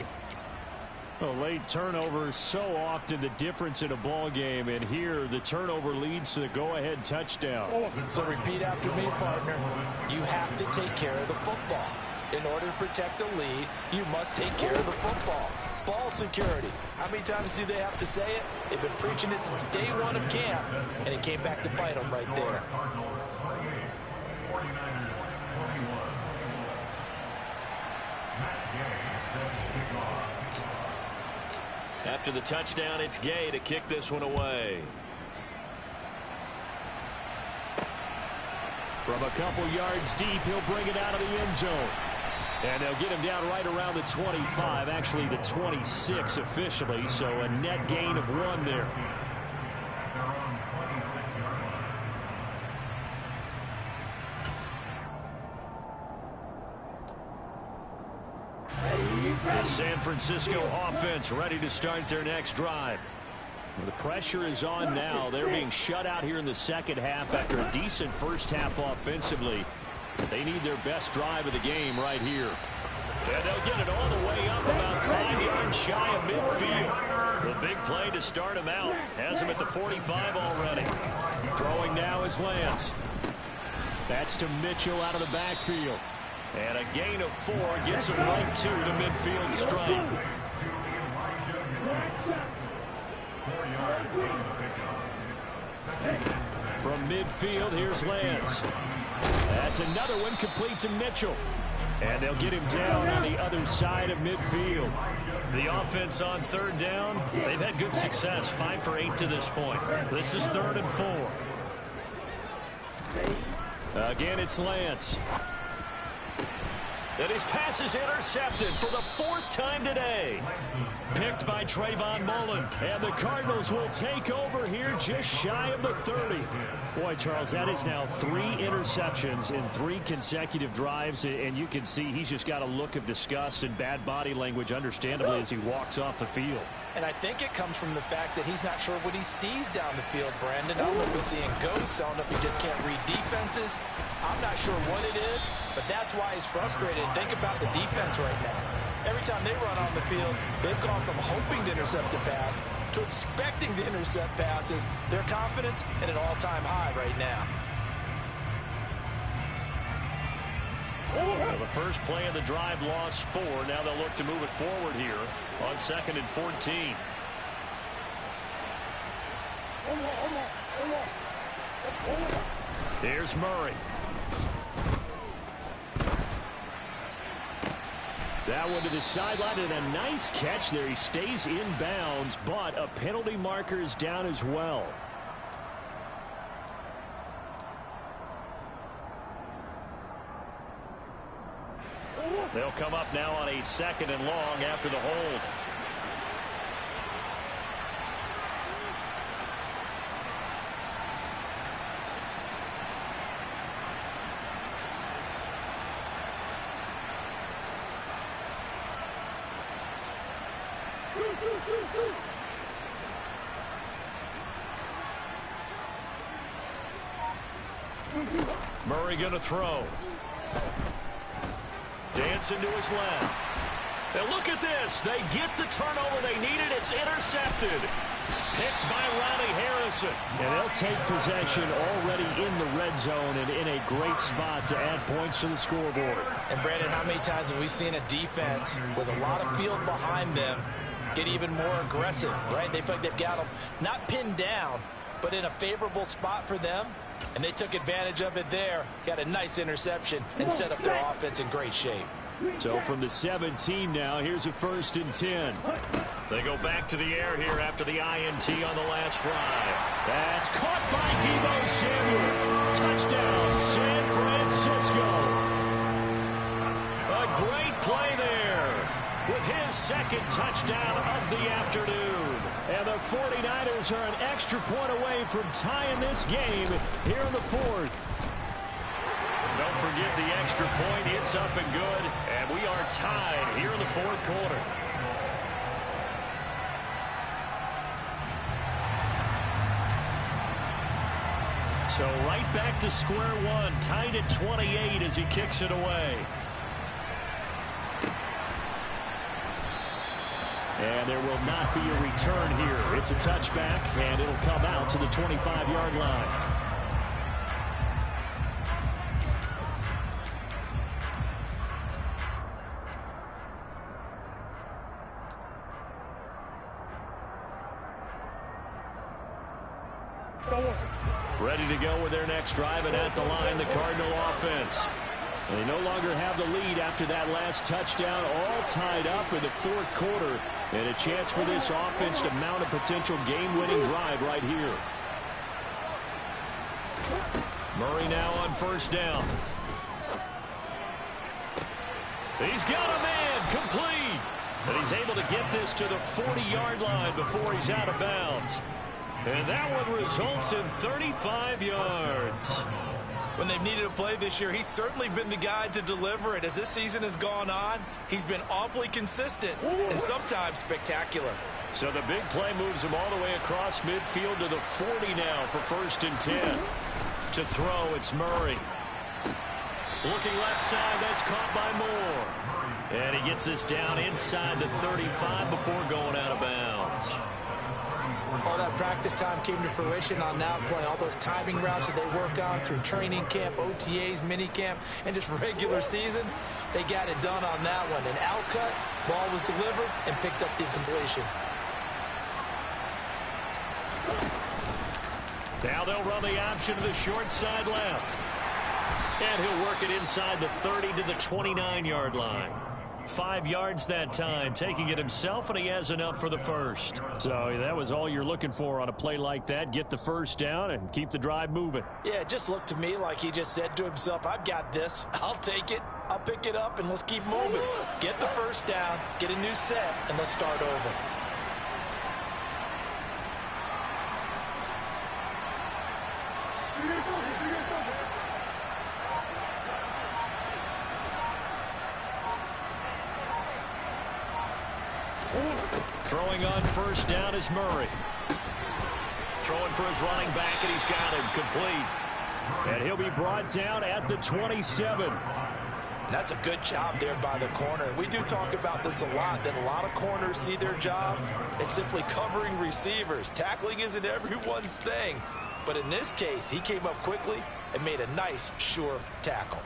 [SPEAKER 2] A late turnover is so often the difference in a ball game, and here the turnover leads to the go-ahead touchdown.
[SPEAKER 4] So repeat after me, partner. You have to take care of the football. In order to protect a lead, you must take care of the football. Ball security. How many times do they have to say it? They've been preaching it since day 1 of camp, and it came back to bite them right there.
[SPEAKER 2] After the touchdown, it's Gay to kick this one away. From a couple yards deep, he'll bring it out of the end zone. And they'll get him down right around the 25, actually the 26 officially, so a net gain of 1 there. The San Francisco offense ready to start their next drive. Well, the pressure is on now. They're being shut out here in the 2nd half after a decent 1st half offensively. They need their best drive of the game right here. And they'll get it all the way up about 5 yards shy of midfield. The big play to start him out. Has him at the 45 already. Throwing now is Lance. That's to Mitchell out of the backfield. And a gain of 4 gets him right to the midfield stripe. From midfield, here's Lance. That's another one complete to Mitchell. And they'll get him down on the other side of midfield. The offense on 3rd down, they've had good success, 5 for 8 to this point. This is 3rd and 4. Again, it's Lance. And his pass is intercepted for the 4th time today. Picked by Trayvon Mullen. And the Cardinals will take over here just shy of the 30. Boy, Charles, that is now 3 interceptions in 3 consecutive drives. And you can see he's just got a look of disgust and bad body language, understandably, as he walks off the field.
[SPEAKER 4] And I think it comes from the fact that he's not sure what he sees down the field, Brandon. I don't know if he's seeing ghosts. I don't know if he just can't read defenses. I'm not sure what it is, but that's why he's frustrated. Think about the defense right now. Every time they run on the field, they've gone from hoping to intercept a pass to expecting to intercept passes. Their confidence at an all-time high right now.
[SPEAKER 2] Well, the first play of the drive lost 4. Now they'll look to move it forward here on 2nd and 14. Here's Murray. That one to the sideline, and a nice catch there. He stays in bounds, but a penalty marker is down as well. They'll come up now on a 2nd and long after the hold. Murray going to throw. Dancing to his left. Now look at this. They get the turnover they needed. It's intercepted. Picked by Ronnie Harrison. And they'll take possession already in the red zone and in a great spot to add points to the scoreboard.
[SPEAKER 4] And Brandon, how many times have we seen a defense with a lot of field behind them get even more aggressive, right? They feel like they've got them not pinned down, but in a favorable spot for them. And they took advantage of it there. Got a nice interception and set up their offense in great shape.
[SPEAKER 2] So from the 17 now, here's a 1st and 10. They go back to the air here after the INT on the last drive. That's caught by Deebo Samuel. Touchdown, San Francisco. A great play there with his 2nd touchdown of the afternoon. And the 49ers are an extra point away from tying this game here in the 4th. Don't forget the extra point. It's up and good. And we are tied here in the 4th quarter. So right back to square one. Tied at 28 as he kicks it away. And there will not be a return here. It's a touchback, and it'll come out to the 25-yard line. Ready to go with their next drive, and at the line, the Cardinal offense. They no longer have the lead after that last touchdown, all tied up in the 4th quarter. And a chance for this offense to mount a potential game-winning drive right here. Murray now on 1st down. He's got a man complete. And he's able to get this to the 40-yard line before he's out of bounds. And that one results in 35 yards.
[SPEAKER 4] When they've needed a play this year, he's certainly been the guy to deliver it. As this season has gone on, he's been awfully consistent and sometimes spectacular.
[SPEAKER 2] So the big play moves him all the way across midfield to the 40 now for 1st and 10. To throw, it's Murray. Looking left side, that's caught by Moore. And he gets this down inside the 35 before going out of bounds.
[SPEAKER 4] All that practice time came to fruition on that play. All those timing routes that they work on through training camp, OTAs, minicamp, and just regular season, they got it done on that one. An out cut, ball was delivered, and picked up the completion.
[SPEAKER 2] Now they'll run the option to the short side left. And he'll work it inside the 30 to the 29-yard line. 5 yards that time, taking it himself, and he has enough for the first. So that was all you're looking for on a play like that. Get the first down and keep the drive moving.
[SPEAKER 4] Yeah, it just looked to me like he just said to himself, I've got this. I'll take it. I'll pick it up, and let's keep moving. Get the first down, get a new set, and let's start over.
[SPEAKER 2] Throwing on first down is Murray. Throwing for his running back, and he's got him complete. And he'll be brought down at the 27.
[SPEAKER 4] That's a good job there by the corner. We do talk about this a lot, that a lot of corners see their job as simply covering receivers. Tackling isn't everyone's thing. But in this case, he came up quickly and made a nice, sure tackle.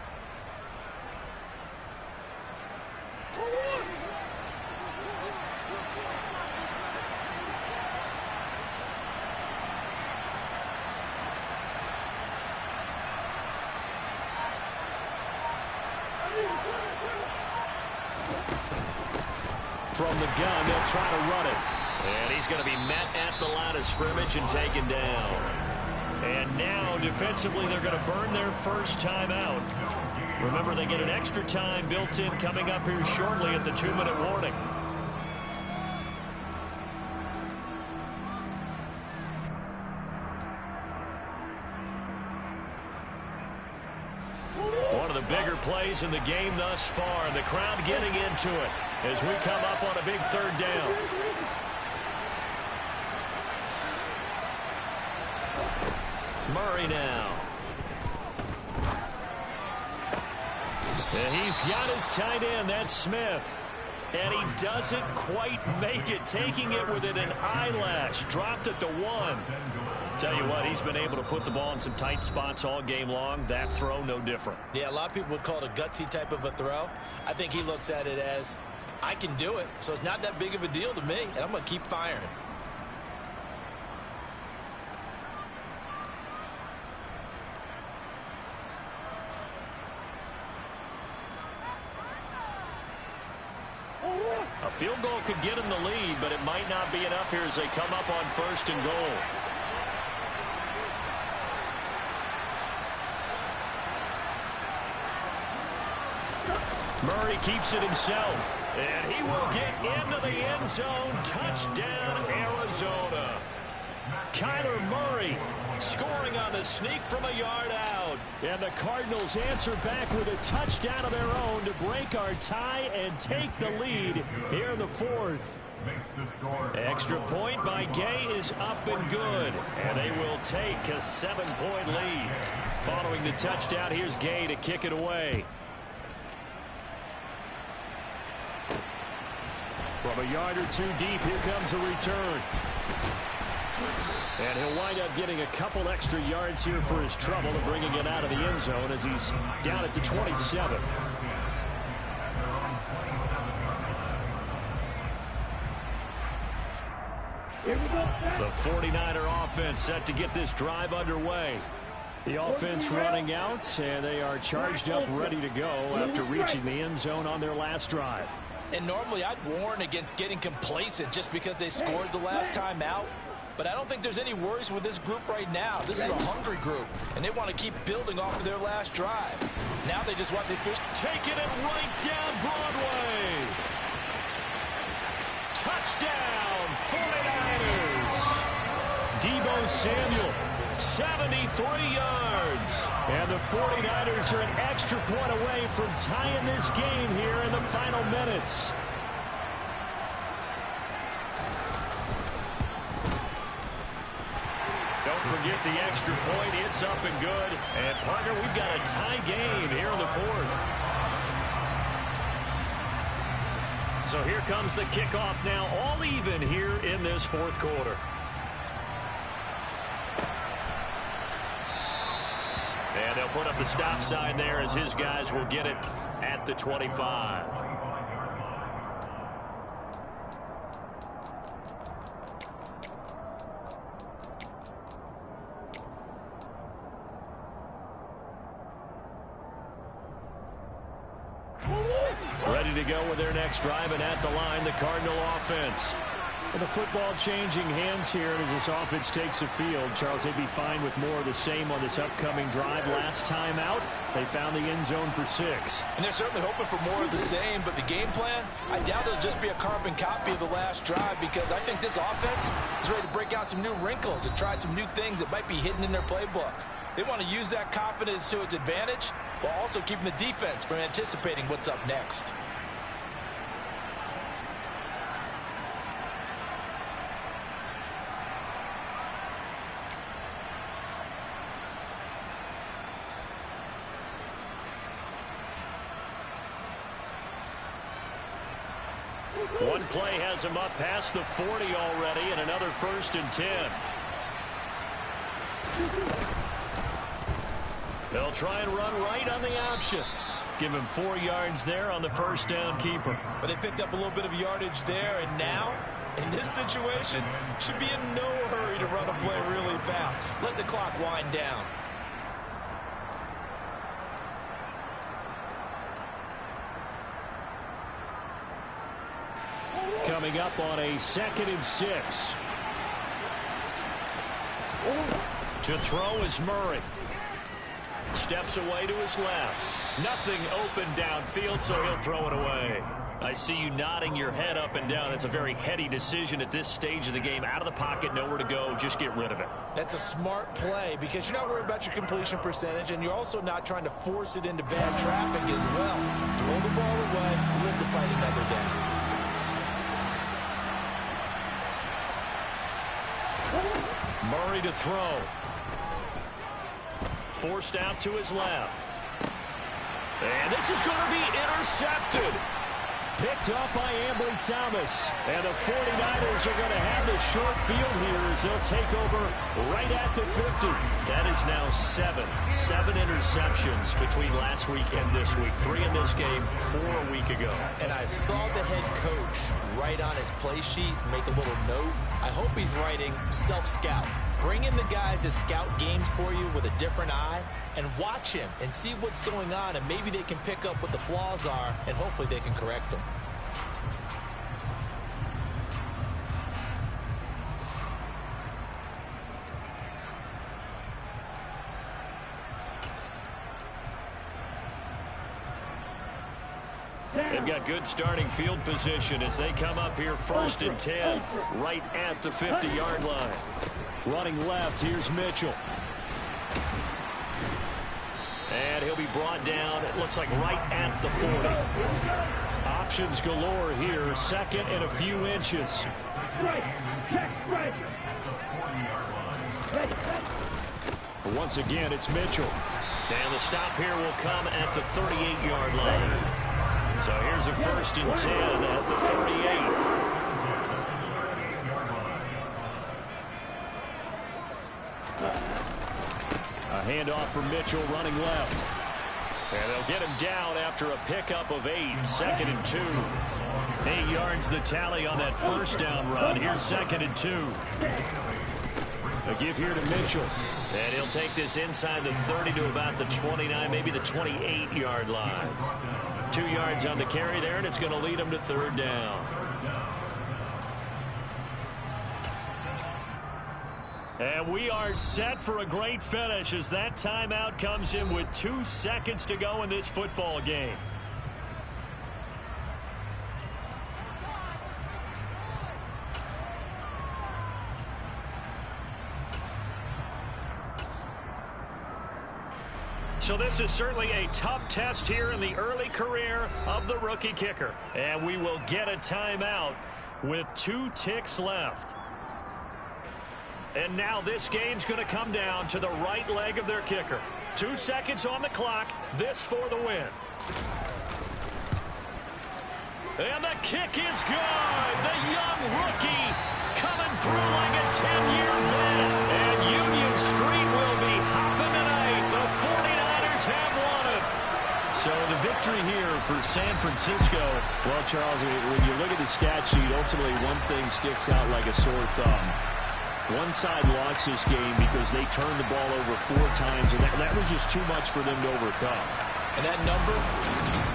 [SPEAKER 2] From the gun, they'll try to run it. And he's going to be met at the line of scrimmage and taken down. And now, defensively, they're going to burn their first time out. Remember, they get an extra time built in coming up here shortly at the 2-minute warning. One of the bigger plays in the game thus far, and the crowd getting into it as we come up on a big third down. Murray now. And he's got his tight end, that's Smith. And he doesn't quite make it, taking it within an eyelash. Dropped at the 1. Tell you what, he's been able to put the ball in some tight spots all game long. That throw, no different.
[SPEAKER 4] Yeah, a lot of people would call it a gutsy type of a throw. I think he looks at it as, I can do it, so it's not that big of a deal to me, and I'm going to keep firing.
[SPEAKER 2] A field goal could get him the lead, but it might not be enough here as they come up on 1st and goal. Murray keeps it himself, and he will get into the end zone. Touchdown, Arizona. Kyler Murray scoring on the sneak from a yard out. And the Cardinals answer back with a touchdown of their own to break our tie and take the lead here in the 4th. Extra point by Gay is up and good, and they will take a 7-point lead. Following the touchdown, here's Gay to kick it away. From a yard or two deep, here comes a return. And he'll wind up getting a couple extra yards here for his trouble and bringing it out of the end zone as he's down at the 27. The 49er offense set to get this drive underway. The offense running out, and they are charged up, ready to go after reaching the end zone on their last drive.
[SPEAKER 4] And normally I'd warn against getting complacent just because they scored the last time out. But I don't think there's any worries with this group right now. This is a hungry group, and they want to keep building off of their last drive. Now they just want the fish.
[SPEAKER 2] Taking it right down Broadway. Touchdown, 49ers. Deebo Samuel, 73 yards. And the 49ers are an extra point away from tying this game here in the final minutes. Don't forget the extra point. It's up and good. And, partner, we've got a tie game here in the 4th. So here comes the kickoff now, all even here in this 4th quarter. And they'll put up the stop sign there as his guys will get it at the 25. Ready to go with their next drive, and at the line, the Cardinal offense.
[SPEAKER 3] Well, the football changing hands here as this offense takes the field. Charles, they'd be fine with more of the same on this upcoming drive. Last time out, they found the end zone for 6.
[SPEAKER 4] And they're certainly hoping for more of the same, but the game plan, I doubt it'll just be a carbon copy of the last drive, because I think this offense is ready to break out some new wrinkles and try some new things that might be hidden in their playbook. They want to use that confidence to its advantage while also keeping the defense from anticipating what's up next.
[SPEAKER 2] One play has him up past the 40 already, and another 1st and 10. They'll try and run right on the option. Give him 4 yards there on the first down keeper.
[SPEAKER 4] But they picked up a little bit of yardage there, and now, in this situation, should be in no hurry to run a play really fast. Let the clock wind down.
[SPEAKER 3] Coming up on a 2nd and 6.
[SPEAKER 2] To throw is Murray. Steps away to his left. Nothing open downfield, so he'll throw it away. I see you nodding your head up and down. It's a very heady decision at this stage of the game. Out of the pocket, nowhere to go. Just get rid of it.
[SPEAKER 4] That's a smart play because you're not worried about your completion percentage, and you're also not trying to force it into bad traffic as well. Throw the ball away, live to fight another down.
[SPEAKER 2] Murray to throw. Forced out to his left. And this is going to be intercepted.
[SPEAKER 3] Picked up by Ambly Thomas. And the 49ers are going to have the short field here as they'll take over right at the 50.
[SPEAKER 2] That is now 7 interceptions between last week and this week. 3 in this game, 4 a week ago.
[SPEAKER 4] And I saw the head coach write on his play sheet, make a little note. I hope he's writing self-scout. Bring in the guys that scout games for you with a different eye and watch him and see what's going on, and maybe they can pick up what the flaws are, and hopefully they can correct them.
[SPEAKER 2] They've got good starting field position as they come up here 1st and 10 right at the 50-yard line.
[SPEAKER 3] Running left, here's Mitchell.
[SPEAKER 2] And he'll be brought down, it looks like right at the 40.
[SPEAKER 3] Options galore here, 2nd and a few inches. Once again, it's Mitchell.
[SPEAKER 2] And the stop here will come at the 38-yard line. So here's a 1st and 10 at the 38.
[SPEAKER 3] A handoff for Mitchell running left.
[SPEAKER 2] And they'll get him down after a pickup of 8. 2nd and 2. 8 yards the tally on that first down run. Here's 2nd and 2.
[SPEAKER 3] A give here to Mitchell.
[SPEAKER 2] And he'll take this inside the 30 to about the 29, maybe the 28-yard line. 2 yards on the carry there, and it's going to lead him to 3rd down. And we are set for a great finish as that timeout comes in with 2 seconds to go in this football game. So this is certainly a tough test here in the early career of the rookie kicker. And we will get a timeout with 2 ticks left. And now this game's going to come down to the right leg of their kicker. 2 seconds on the clock. This for the win. And the kick is good. The young rookie coming through like a 10-year vet. And Union Street will be hopping tonight. The 49ers have won it.
[SPEAKER 3] So the victory here for San Francisco. Well, Charles, when you look at the stat sheet, ultimately one thing sticks out like a sore thumb. One side lost this game because they turned the ball over 4 times, and that was just too much for them to overcome.
[SPEAKER 4] And that number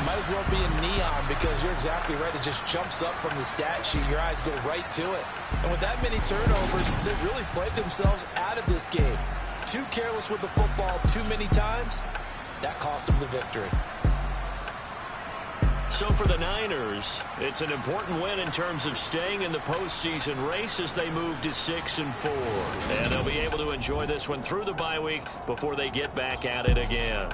[SPEAKER 4] might as well be in neon because you're exactly right. It just jumps up from the stat sheet. Your eyes go right to it. And with that many turnovers, they've really played themselves out of this game. Too careless with the football too many times. That cost them the victory.
[SPEAKER 2] So for the Niners, it's an important win in terms of staying in the postseason race as they move to 6-4. And they'll be able to enjoy this one through the bye week before they get back at it again.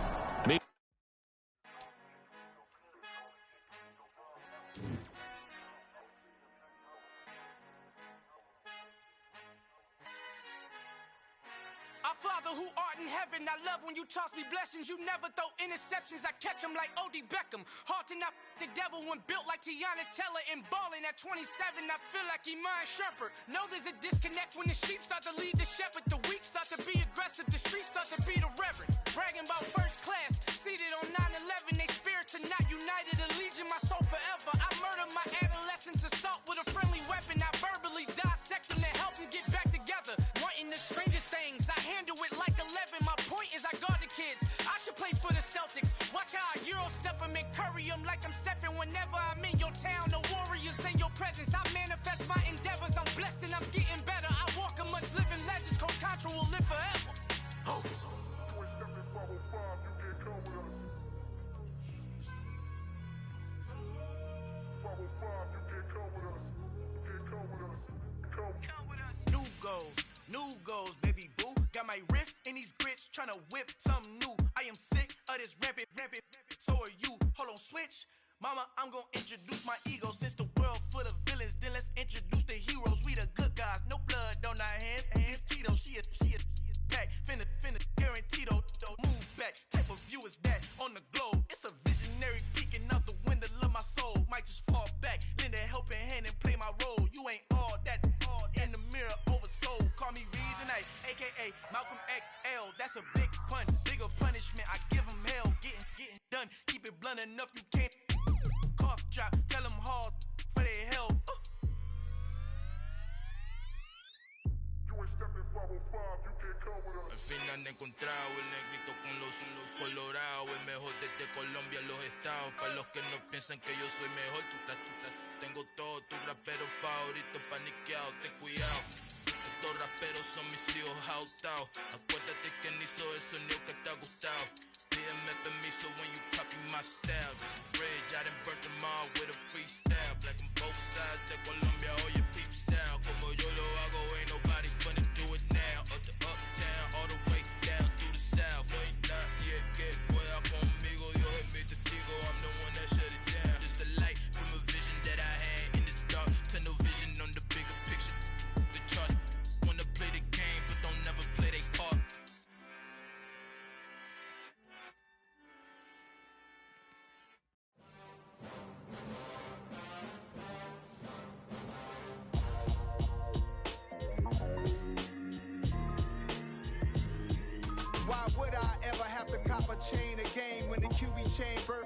[SPEAKER 7] Our Father who art in heaven, I love when you toss me blessings. You never throw interceptions, I catch them like O.D. Beckham. Hard to not the devil when built like Tiana Teller and balling at 27. I feel like Iman Shumpert. Know there's a disconnect when the sheep start to lead the shepherd. The weak start to be aggressive, the streets start to be the reverend. Bragging about first class, seated on 9/11. They spirits are not united, a legion, my soul forever. I murder my adolescence, assault with a friendly weapon. I verbally dissect them to help them get back together. Wanting the strangest things, I handle it like 11. My point is I guard the kids. I should play for the Celtics. Watch how I Euro step them and curry them like I'm Stephen. Whenever I'm in your town, the Warriors in your presence. I manifest my endeavors. I'm blessed and I'm getting better. I walk amongst living legends. Coach Contra will live forever. Oh. New goals, baby boo. Got my wrist in these grits, tryna whip something new. I am sick of this rampant. So are you. Hold on, switch. Mama, I'm gonna introduce my ego. Since the world full of villains, then let's introduce the heroes. We the good guys, no blood on our hands. Hands Tito, she a pack. Finna, guaranteed. Move back. Type of view is that on the globe? It's a visionary peeking out the window of my soul. Might just fall back, lend a helping hand and play my role. You ain't all that. In the mirror, oversold. Call me Reason A, a.k.a. Malcolm XL. That's a big pun, bigger punishment. I give him hell, getting done. Keep it blunt enough, you can't. Cough drop, tell them hard for their health.
[SPEAKER 8] Al final he encontrado el negrito con los colorados, el mejor desde Colombia a los estados. Para los que no piensan que yo soy mejor, tengo todo, tu rapero favorito paniqueado, ten cuidado. Estos raperos son mis hijos jautados. Acuérdate quién hizo el sonido que te ha gustado. Pídeme permiso when you copy my style. This bridge, I done burnt them all with a freestyle. Black on both sides de Colombia, oye peep style. Como yo lo hago, ain't nobody finna do it now. Up to uptown, all the way down through the south. No ain't not yet, que pueda conmigo. Dios es mi testigo, I'm the one that shut it down. Just a light from a vision that I had in the dark. Tunnel vision on the bigger picture. The charts wanna play the game, but don't never play their part.
[SPEAKER 9] Why would I ever have to cop a chain a game when the QB chain birth